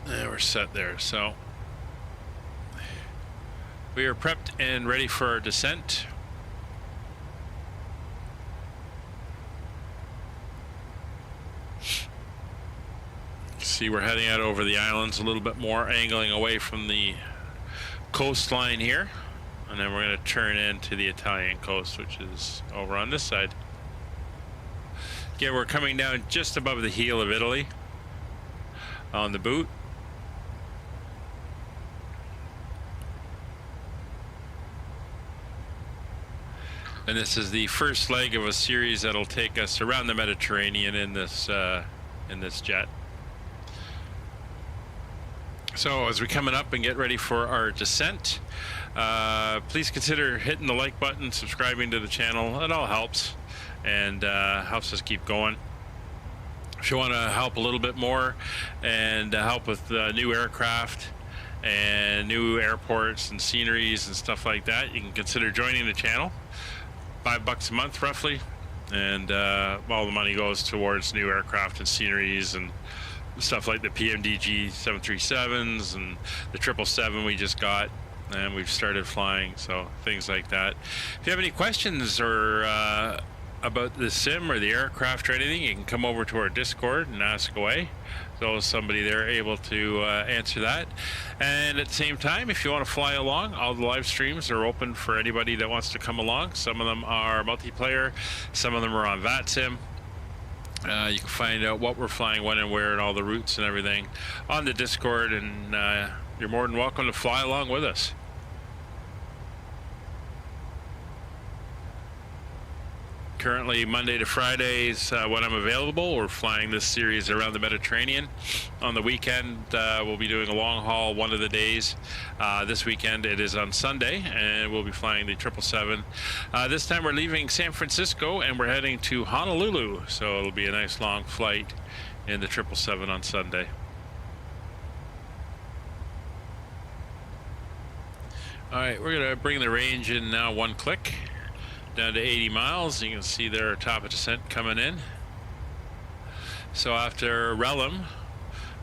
And we're set there, so we are prepped and ready for our descent. See, we're heading out over the islands a little bit more, angling away from the coastline here, and then we're going to turn into the Italian coast, which is over on this side. Again, we're coming down just above the heel of Italy on the boot. And this is the first leg of a series that'll take us around the Mediterranean in this jet. So as we're coming up and get ready for our descent, please consider hitting the like button, subscribing to the channel. It all helps and helps us keep going. If you want to help a little bit more and help with new aircraft and new airports and sceneries and stuff like that, you can consider joining the channel. $5 a month roughly, and all the money goes towards new aircraft and sceneries and stuff like the PMDG 737s and the 777 we just got and we've started flying, so things like that. If you have any questions or about the sim or the aircraft or anything, you can come over to our Discord and ask away. So somebody there able to answer that. And at the same time, if you want to fly along, all the live streams are open for anybody that wants to come along. Some of them are multiplayer, some of them are on VATSIM. You can find out what we're flying, when and where, and all the routes and everything on the Discord, and you're more than welcome to fly along with us. currently Monday to Fridays when I'm available. We're flying this series around the Mediterranean. On the weekend, we'll be doing a long haul one of the days. This weekend it is on Sunday, and we'll be flying the 777. This time we're leaving San Francisco and we're heading to Honolulu, so it'll be a nice long flight in the 777 on Sunday. All right, we're gonna bring the range in now 1 click, down to 80 miles. You can see their top of descent coming in. So after Relum,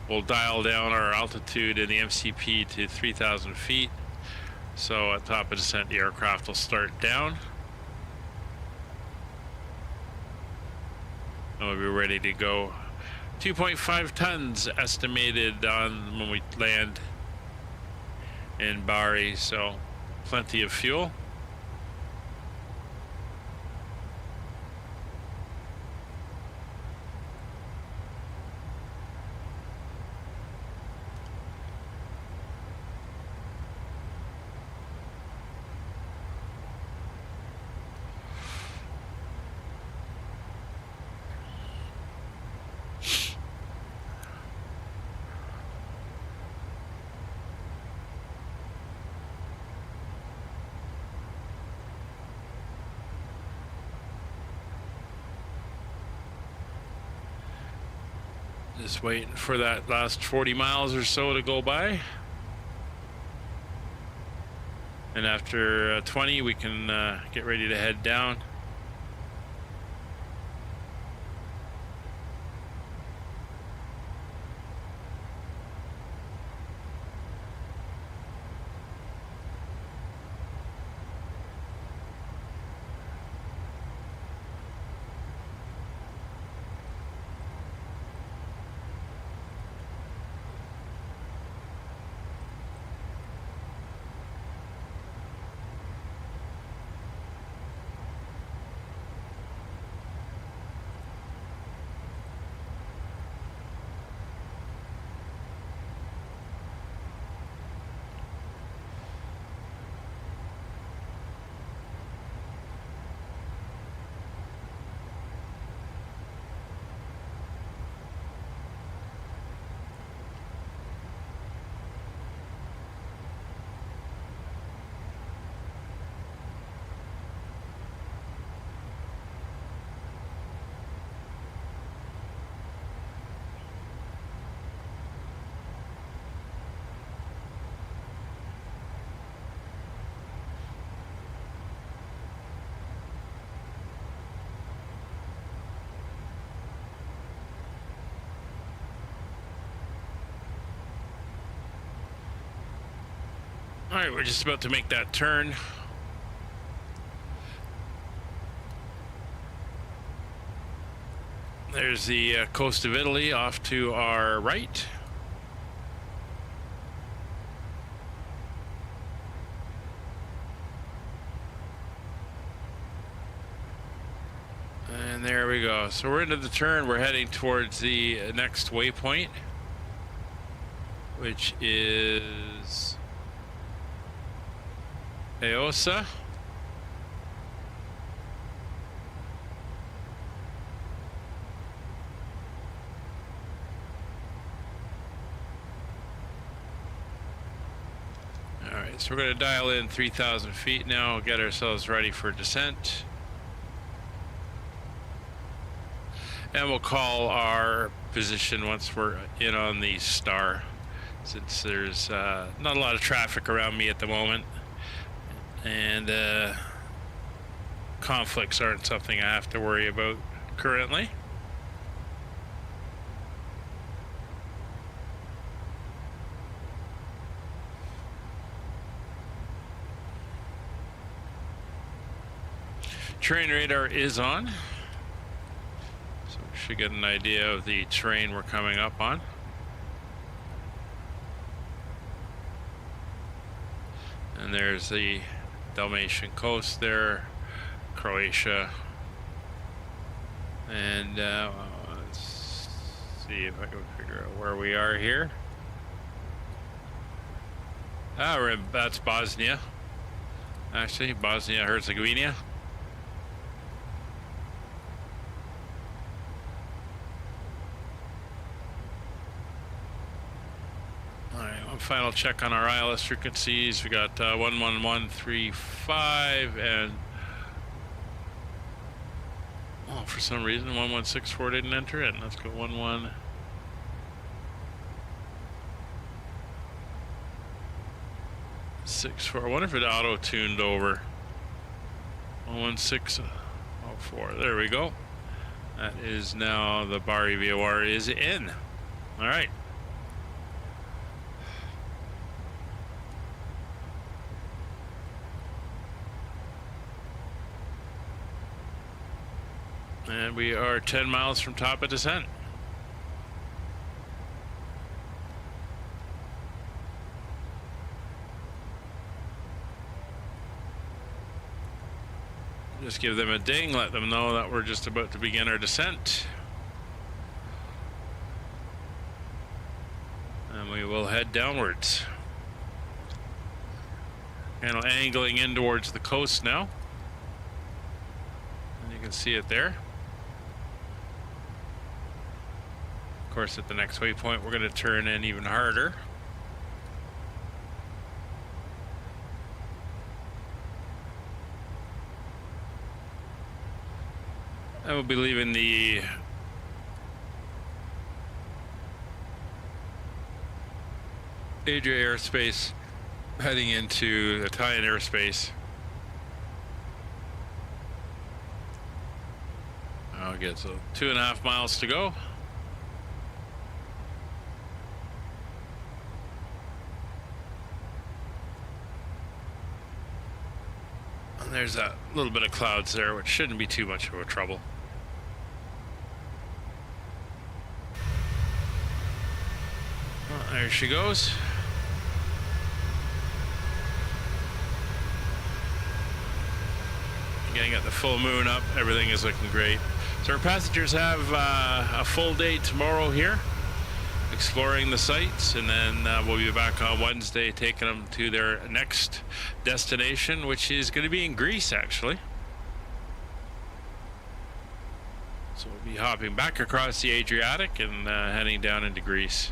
we'll dial down our altitude in the MCP to 3,000 feet. So at top of descent, the aircraft will start down. And we'll be ready to go. 2.5 tons estimated on when we land in Bari, so plenty of fuel. Just waiting for that last 40 miles or so to go by. And after 20, we can get ready to head down. All right, we're just about to make that turn. There's the coast of Italy off to our right. And there we go. So we're into the turn. We're heading towards the next waypoint, which is Aosta. All right, so we're going to dial in 3,000 feet now, get ourselves ready for descent. And we'll call our position once we're in on the star, since there's not a lot of traffic around me at the moment. And conflicts aren't something I have to worry about currently. Terrain radar is on, so we should get an idea of the terrain we're coming up on. And there's the Dalmatian coast there, Croatia, and let's see if I can figure out where we are here. That's Bosnia, actually, Bosnia-Herzegovina. final check on our ILS frequencies. We got 11135 and oh, for some reason 1164 didn't enter in. Let's go 1164. I wonder if it auto-tuned over. 11604. There we go. That is now the Bari VOR is in. All right. And we are 10 miles from top of descent. Just give them a ding, let them know that we're just about to begin our descent. And we will head downwards. Panel angling in towards the coast now. And you can see it there. Of course, at the next waypoint, we're going to turn in even harder. I will be leaving the Adria airspace, heading into Italian airspace. Okay, so 2.5 miles to go. And there's a little bit of clouds there, which shouldn't be too much of a trouble. There she goes. Getting at the full moon up, everything is looking great. So our passengers have a full day tomorrow here, exploring the sites, and then we'll be back on Wednesday taking them to their next destination, which is going to be in Greece, actually. So we'll be hopping back across the Adriatic and heading down into Greece.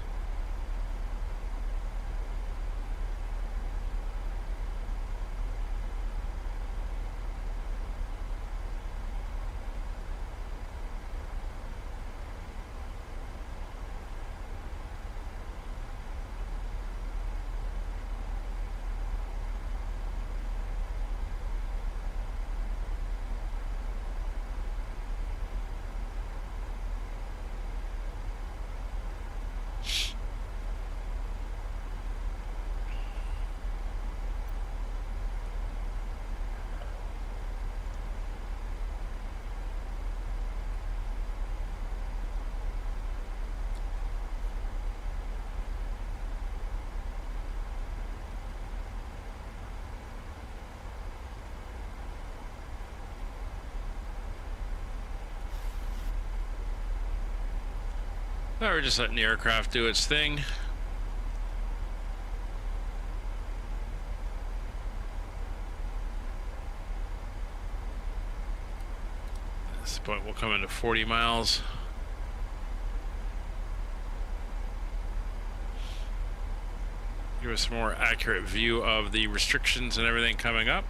Well, we're just letting the aircraft do its thing. At this point, we'll come into 40 miles. Give us a more accurate view of the restrictions and everything coming up.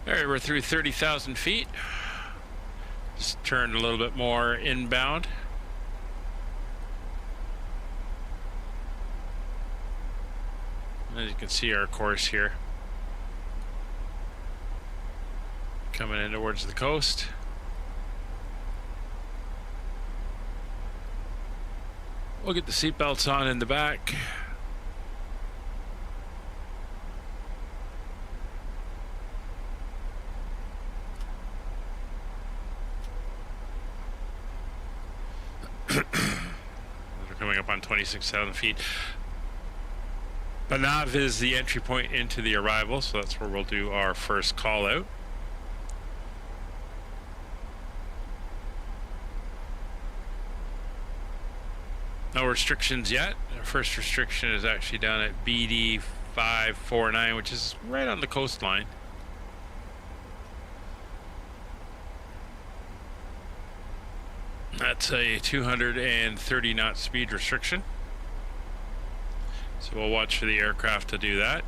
All right, we're through 30,000 feet. Just turn a little bit more inbound. As you can see, our course here. Coming in towards the coast. We'll get the seatbelts on in the back. We're coming up on 26,000 feet. Banav is the entry point into the arrival, so that's where we'll do our first call out. No restrictions yet. Our first restriction is actually down at BD 549, which is right on the coastline. That's a 230 knot speed restriction. So we'll watch for the aircraft to do that.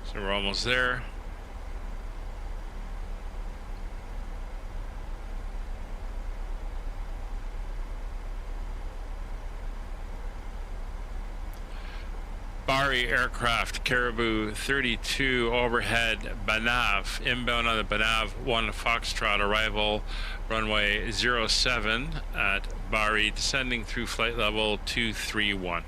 So we're almost there. Bari aircraft, Caribou 32 overhead, Banav, inbound on the Banav 1 Foxtrot, arrival runway 07 at Bari, descending through flight level 231.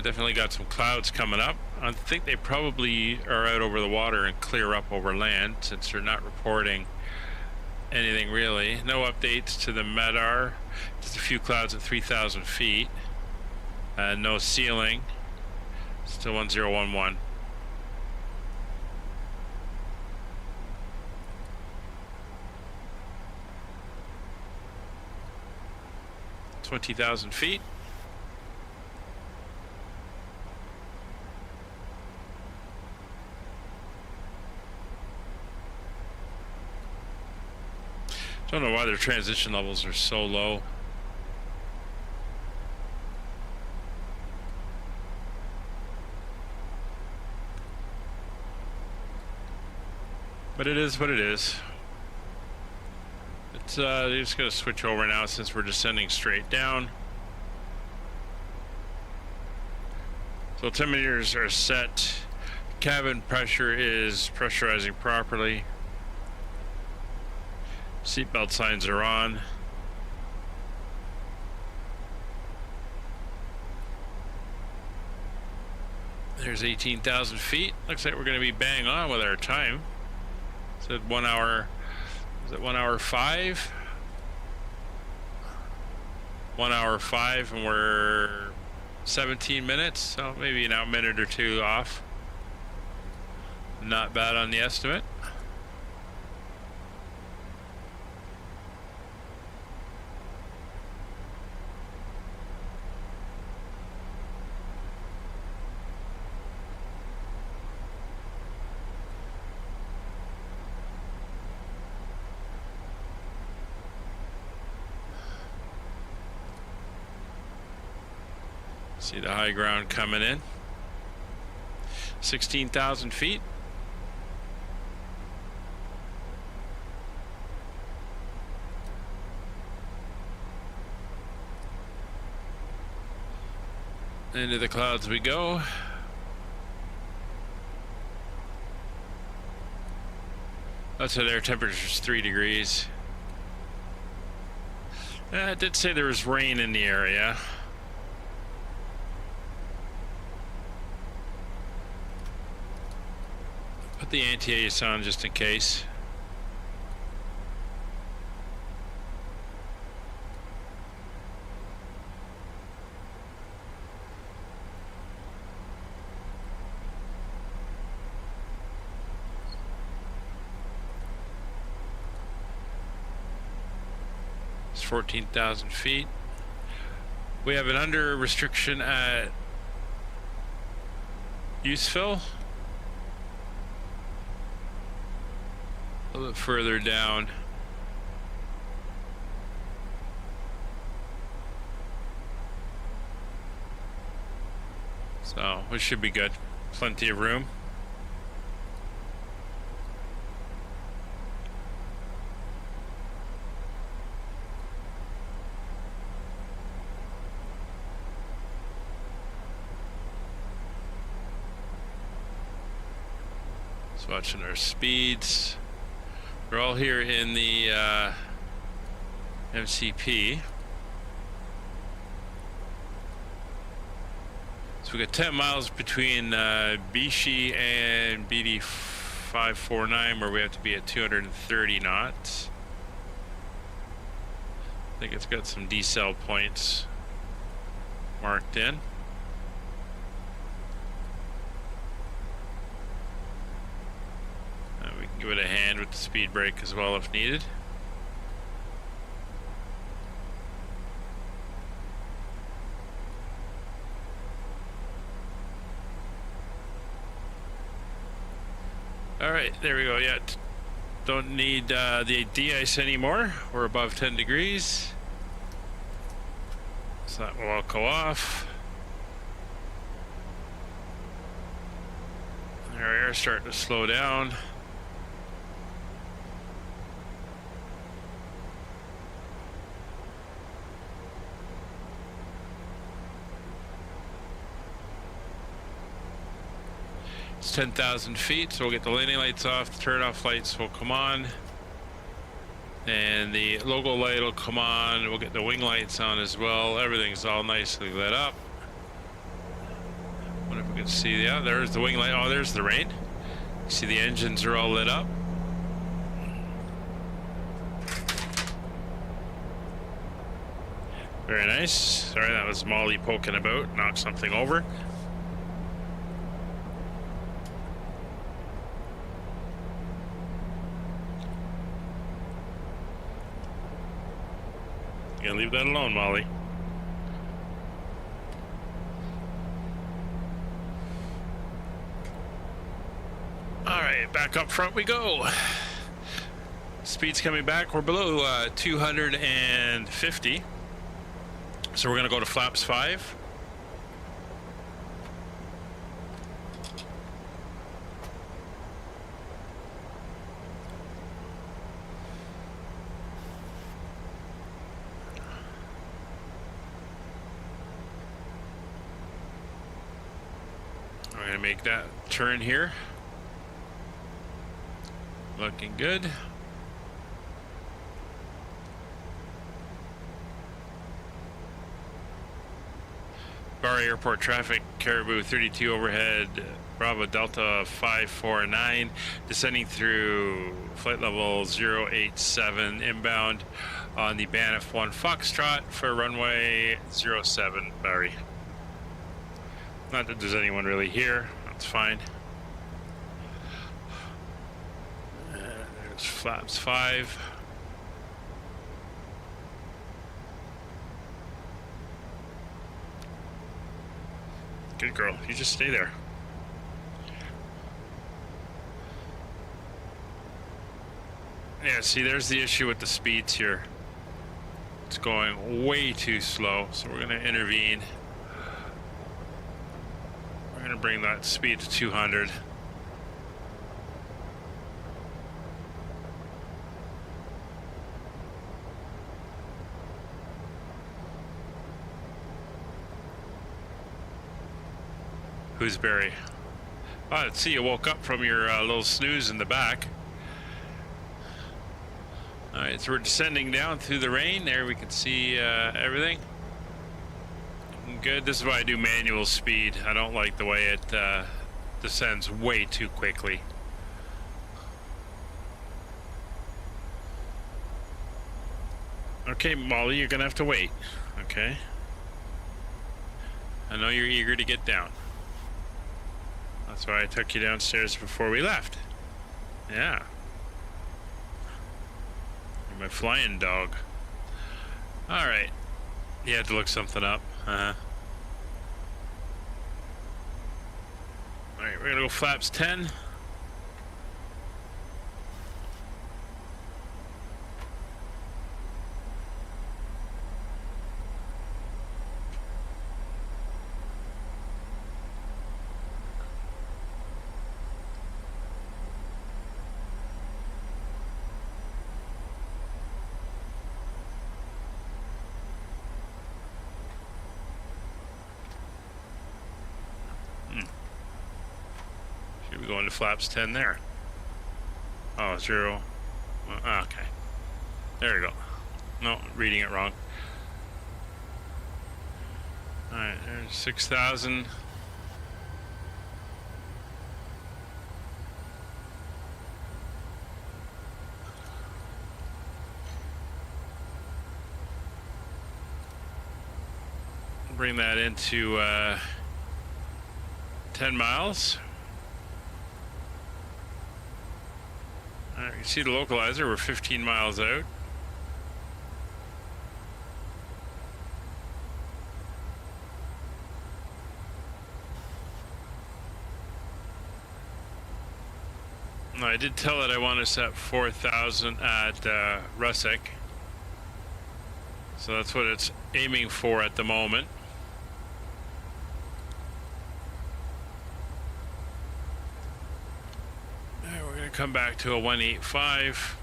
Definitely got some clouds coming up. I think they probably are out over the water and clear up over land, since they're not reporting anything really. No updates to the MEDAR. Just a few clouds at 3,000 feet. No ceiling. Still 1011. $20,000 feet. Don't know why their transition levels are so low. But it is what it is. It's just gonna switch over now since we're descending straight down. So altimeters are set. Cabin pressure is pressurizing properly. Seatbelt signs are on. There's 18,000 feet. Looks like we're going to be bang on with our time. It's at 1 hour. Is it 1 hour 5? 1 hour 5, and we're 17 minutes, so maybe now a minute or two off. Not bad on the estimate. See the high ground coming in. 16,000 feet. Into the clouds we go. That's what air temperature is 3 degrees. It did say there was rain in the area. Put the anti-AS on just in case. It's 14,000 feet. We have an under restriction at Useful. A little bit further down. So, it should be good. Plenty of room. Just watching our speeds. We're all here in the MCP. So we got 10 miles between Bishi and BD 549, where we have to be at 230 knots. I think it's got some decel points marked in. We can give it a hand with the speed brake as well if needed. All right, there we go. Yeah, don't need the de-ice anymore. We're above 10 degrees. So that will all go off. Our air starting to slow down. It's 10,000 feet, so we'll get the landing lights off, the turn-off lights will come on, and the logo light will come on. We'll get the wing lights on as well. Everything's all nicely lit up. Wonder if we can see, yeah, there's the wing light. Oh, there's the rain. You see the engines are all lit up. Very nice. Sorry, that was Molly poking about, knocked something over. You gotta leave that alone, Molly. Alright, back up front we go. Speed's coming back. We're below 250. So we're gonna go to flaps 5. We're gonna make that turn here. Looking good. Bari Airport traffic, Caribou 32 overhead, Bravo Delta 549, descending through flight level 087 inbound on the Banff 1 Foxtrot for runway 07 Bari. Not that there's anyone really here, that's fine. There's flaps 5. Good girl, you just stay there. Yeah, see, there's the issue with the speeds here. It's going way too slow, so we're gonna intervene. We're gonna bring that speed to 200. Who's Barry? Oh, I see you woke up from your little snooze in the back. All right, so we're descending down through the rain. There we can see everything. Good. This is why I do manual speed. I don't like the way it descends way too quickly. Okay, Molly, you're gonna have to wait. Okay. I know you're eager to get down. That's why I took you downstairs before we left. Yeah. You're my flying dog. All right. You had to look something up. All right, we're gonna go flaps 10. Should we go into flaps 10 there? Oh, 0. Okay. There we go. No, reading it wrong. Alright, there's 6,000. Bring that into 10 miles. Alright, you see the localizer, we're 15 miles out. No, I did tell it I want to set 4,000 at Rusek. So that's what it's aiming for at the moment. Alright, we're going to come back to a 185.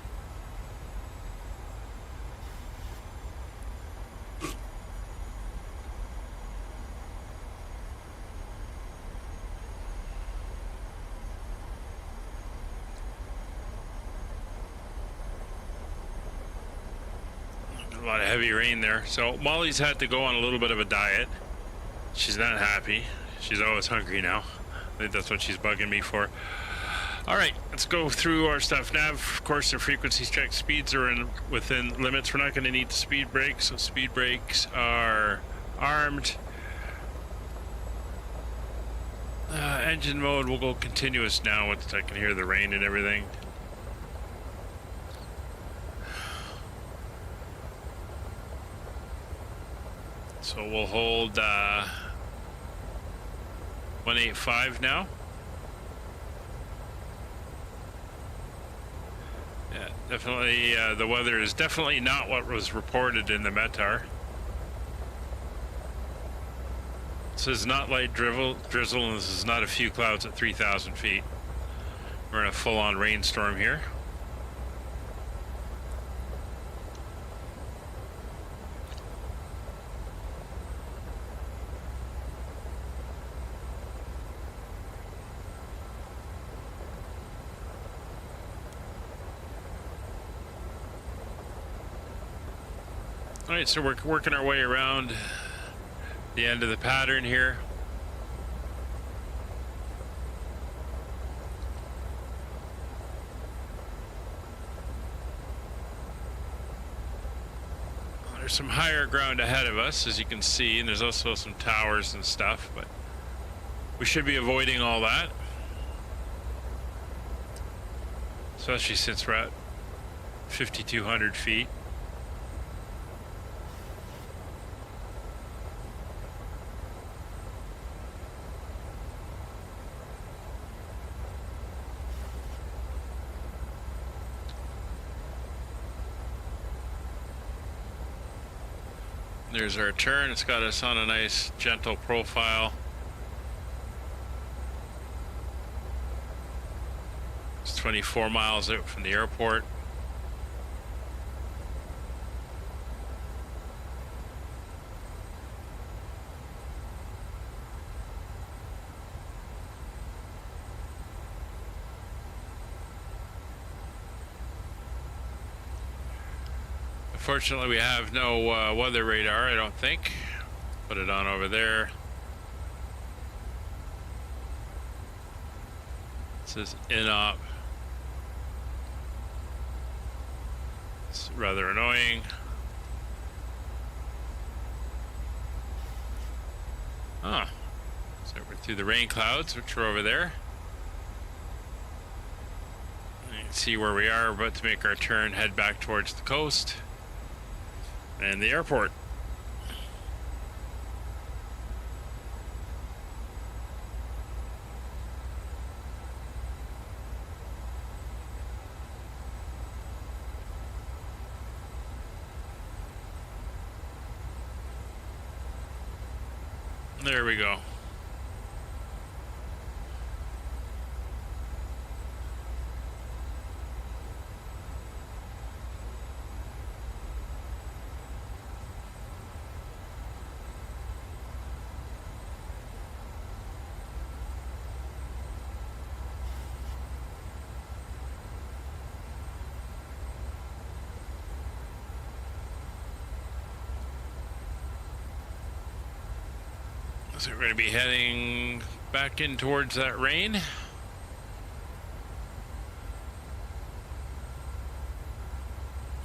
A lot of heavy rain there. So Molly's had to go on a little bit of a diet. She's not happy. She's always hungry now. I think that's what she's bugging me for. All right, let's go through our stuff. Nav, of course, the frequencies check. Speeds are within limits. We're not going to need the speed brakes, so speed brakes are armed. Engine mode, we'll go continuous now once I can hear the rain and everything. So we'll hold 185 now. Yeah, definitely the weather is definitely not what was reported in the METAR. This is not light drizzle, and this is not a few clouds at 3,000 feet. We're in a full-on rainstorm here. All right, so we're working our way around the end of the pattern here. There's some higher ground ahead of us, as you can see, and there's also some towers and stuff, but we should be avoiding all that. Especially since we're at 5,200 feet. There's our turn. It's got us on a nice gentle profile. It's 24 miles out from the airport. Unfortunately, we have no weather radar, I don't think. Put it on over there. It says in-op. It's rather annoying. Ah, so we're through the rain clouds, which are over there. You can see where we are. We're about to make our turn, head back towards the coast and the airport. There we go. So we're going to be heading back in towards that rain.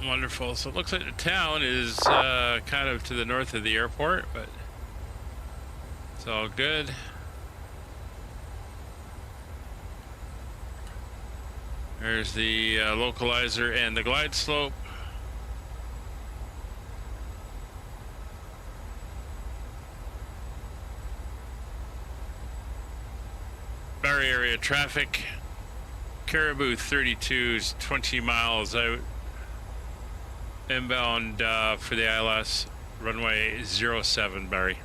Wonderful. So it looks like the town is kind of to the north of the airport, but it's all good. There's the localizer and the glide slope. Bari area traffic. Caribou 32's 20 miles out. Inbound for the ILS runway 07 Bari.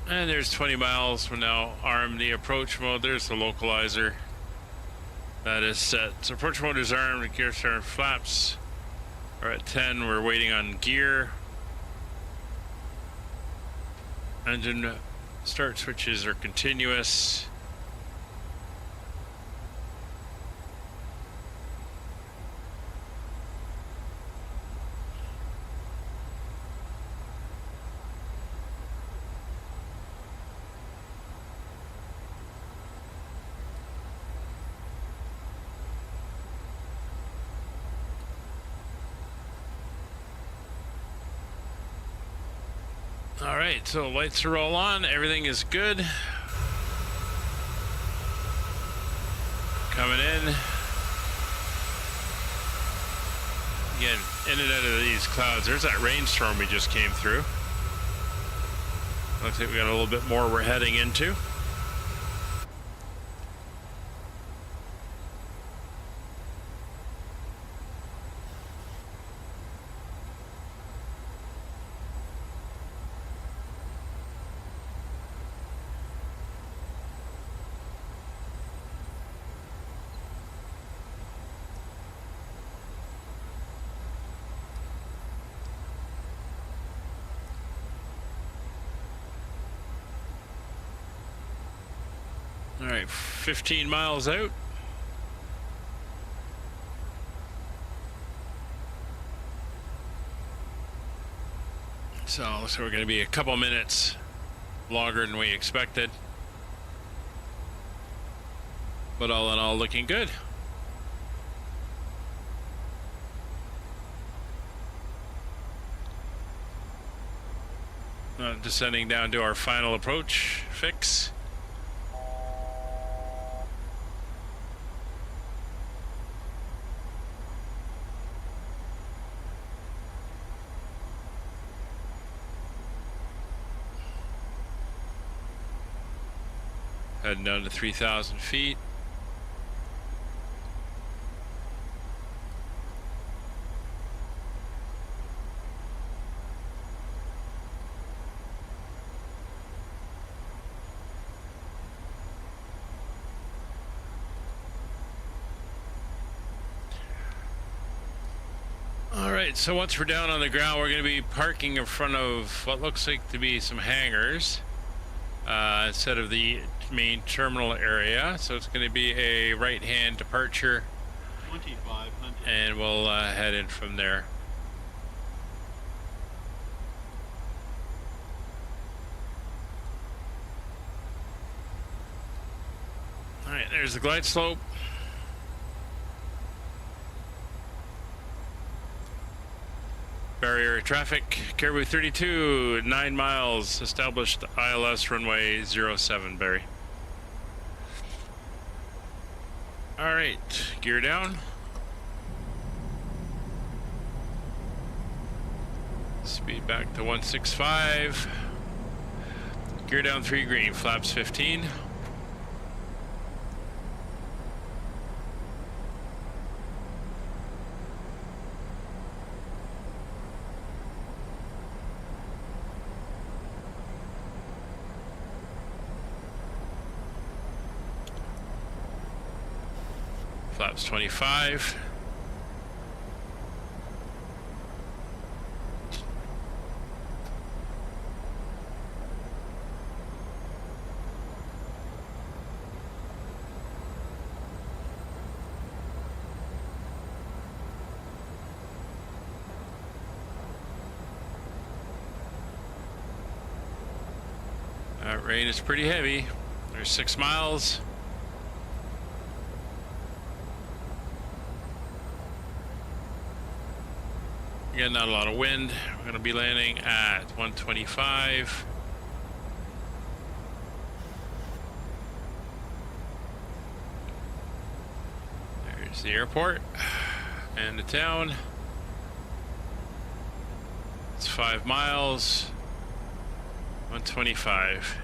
And there's 20 miles. We're now armed the approach mode. There's the localizer. That is set. So approach mode is armed. Gear stern flaps are at 10. We're waiting on gear. Engine start switches are continuous. All right, so lights are all on. Everything is good. Coming in. Again, in and out of these clouds. There's that rainstorm we just came through. Looks like we got a little bit more we're heading into. All right, 15 miles out. So we're going to be a couple minutes longer than we expected. But all in all, looking good. Descending down to our final approach fix. Heading down to 3,000 feet. All right, so once we're down on the ground, we're going to be parking in front of what looks like to be some hangars instead of the main terminal area. So it's going to be a right-hand departure and we'll head in from there. All right, there's the glide slope. Bari area traffic, Caribou 32, 9 miles, established ILS runway 07, Bari. All right, gear down. Speed back to 165. Gear down 3 green, flaps 15. Flaps 25. That rain is pretty heavy. There's 6 miles. Again, not a lot of wind. We're going to be landing at 125. There's the airport and the town. It's 5 miles. 125.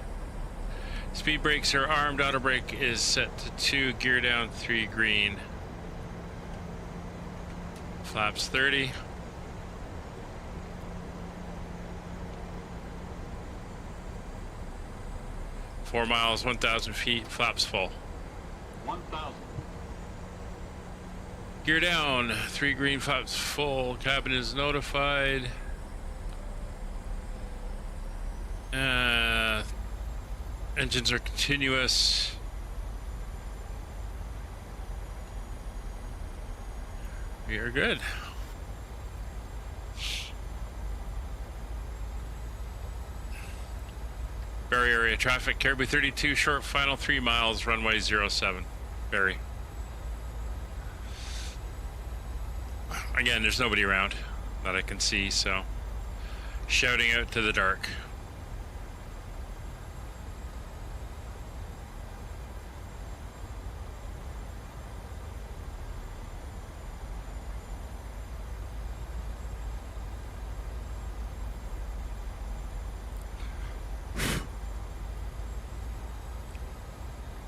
Speed brakes are armed. Auto brake is set to 2. Gear down 3 green. Flaps 30. Four miles, 1,000 feet, flaps full. 1,000. Gear down, 3 green, flaps full. Cabin is notified. Engines are continuous. We are good. Bari area traffic, Caribou 32, short final 3 miles, runway 07, Bari. Again, there's nobody around that I can see, so shouting out to the dark.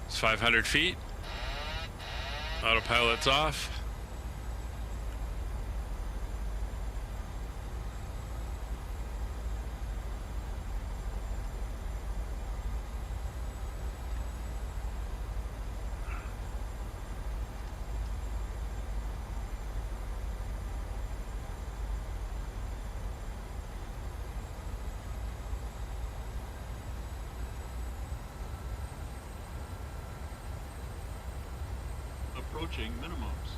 It's 500 feet. Autopilot's off. Approaching minimums.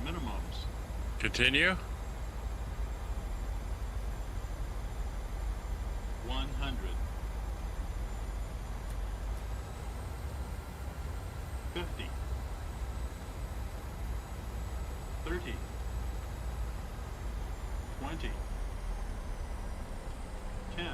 Minimums. Continue. 100. 50. 30. 20. 10.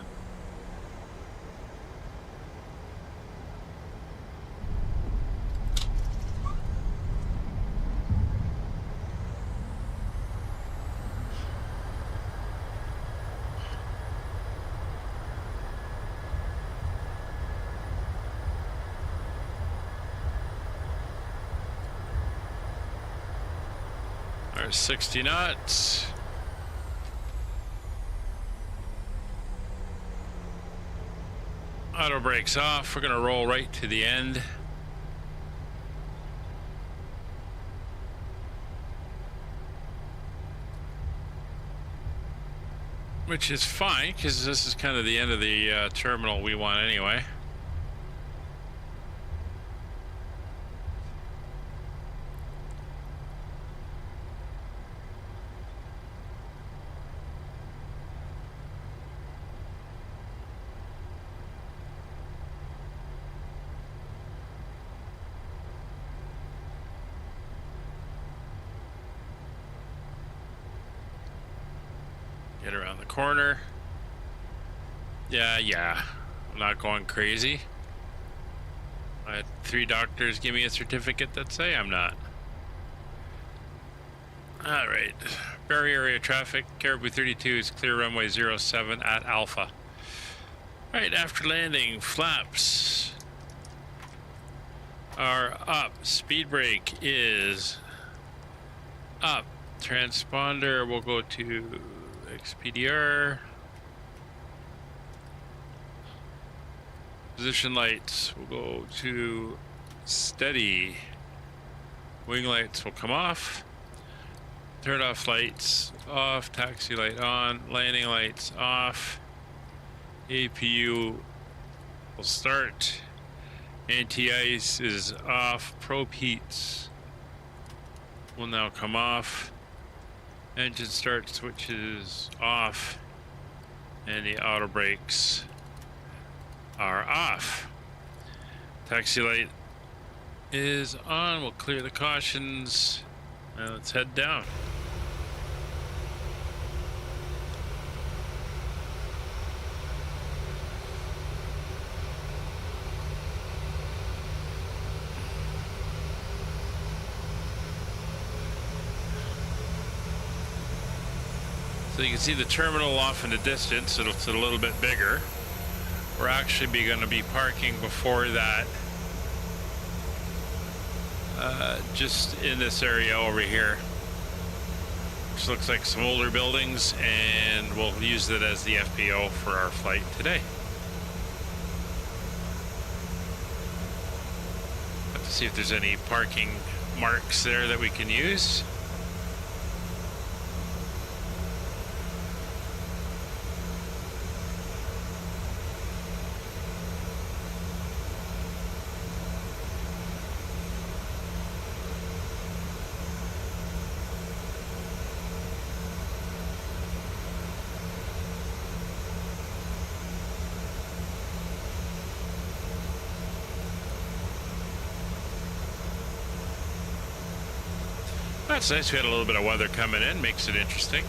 There's 60 knots. Auto brakes off. We're going to roll right to the end. which is fine because this is kind of the end of the terminal we want anyway. Get around the corner. Yeah. I'm not going crazy. I had 3 doctors give me a certificate that say I'm not. Alright. Bari area traffic. Caribou 32 is clear runway 07 at Alpha. Right after landing, flaps are up. Speed brake is up. Transponder will go to XPDR. Position lights will go to steady. Wing lights will come off. Turn off lights off. Taxi light on. Landing lights off. APU will start. Anti-ice is off. Probe heats will now come off. Engine start switches off, and the auto brakes are off. Taxi light is on. We'll clear the cautions, and let's head down. So you can see the terminal off in the distance. It's a little bit bigger. We're actually going to be parking before that, just in this area over here, which looks like some older buildings, and we'll use it as the FPO for our flight today. Have to see if there's any parking marks there that we can use. That's nice. We had a little bit of weather coming in, makes it interesting.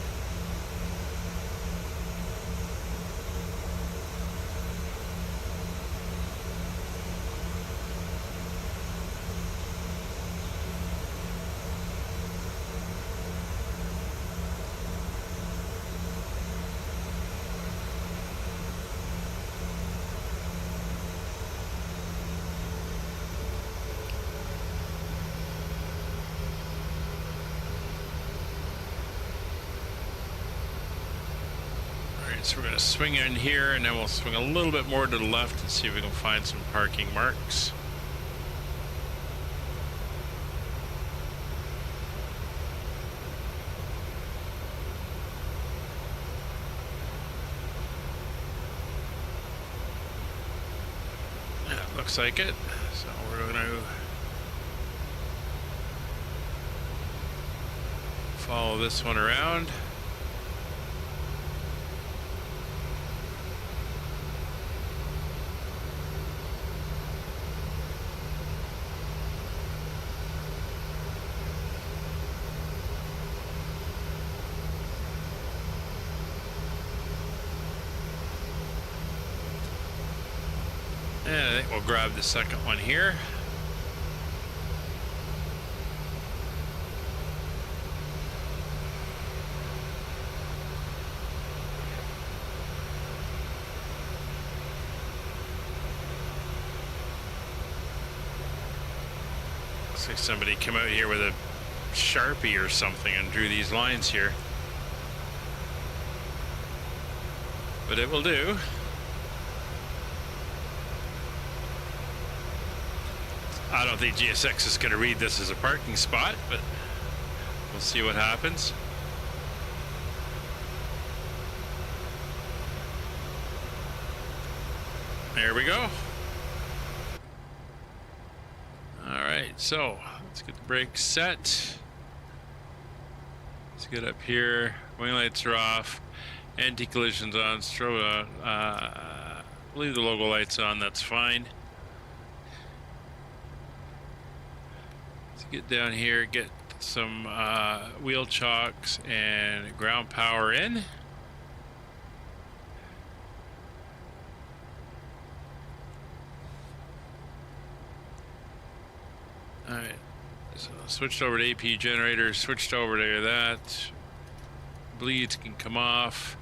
So we're going to swing in here, and then we'll swing a little bit more to the left and see if we can find some parking marks. Yeah, looks like it. So we're going to follow this one around. And I think we'll grab the second one here. Looks like somebody came out here with a Sharpie or something and drew these lines here. But it will do. I don't think GSX is going to read this as a parking spot, but we'll see what happens. There we go. All right, so let's get the brakes set. Let's get up here. Wing lights are off. Anti-collision's on. Strobe, leave the logo lights on. That's fine. Let's get down here. Get some wheel chocks and ground power in. All right. So switched over to AP generator. Switched over to that. Bleeds can come off.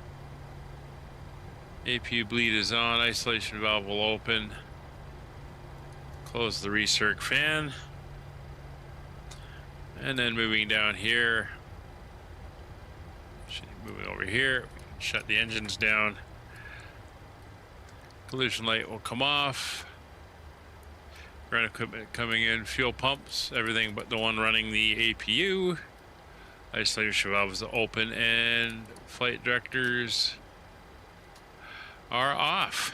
APU bleed is on. Isolation valve will open. Close the recirc fan. And then moving down here. Moving over here. We can shut the engines down. Collision light will come off. Ground equipment coming in. Fuel pumps. Everything but the one running the APU. Isolation valves are open and flight directors are off.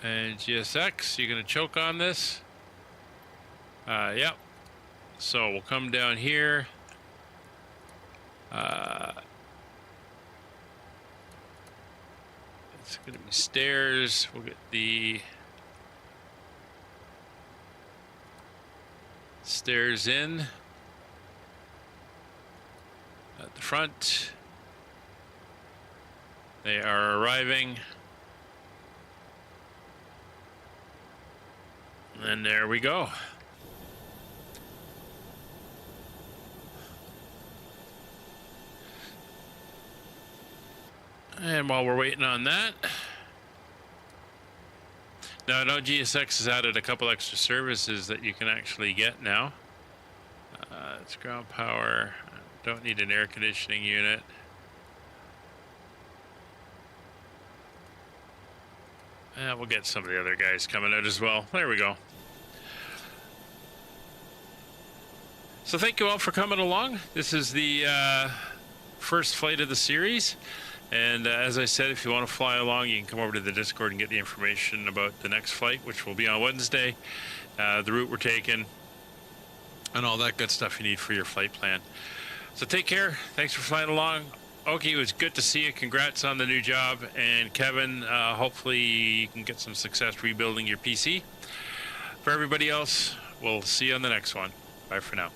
And GSX, you're going to choke on this? Yep. So we'll come down here. It's going to be stairs. We'll get the stairs in at the front. They are arriving. And there we go. And while we're waiting on that, now I know GSX has added a couple extra services that you can actually get now. It's ground power. Don't need an air conditioning unit. And we'll get some of the other guys coming out as well. There we go. So thank you all for coming along. This is the first flight of the series. And as I said, if you want to fly along, you can come over to the Discord and get the information about the next flight, which will be on Wednesday, the route we're taking, and all that good stuff you need for your flight plan. So take care. Thanks for flying along. Oki, it was good to see you. Congrats on the new job. And Kevin, hopefully you can get some success rebuilding your PC. For everybody else, we'll see you on the next one. Bye for now.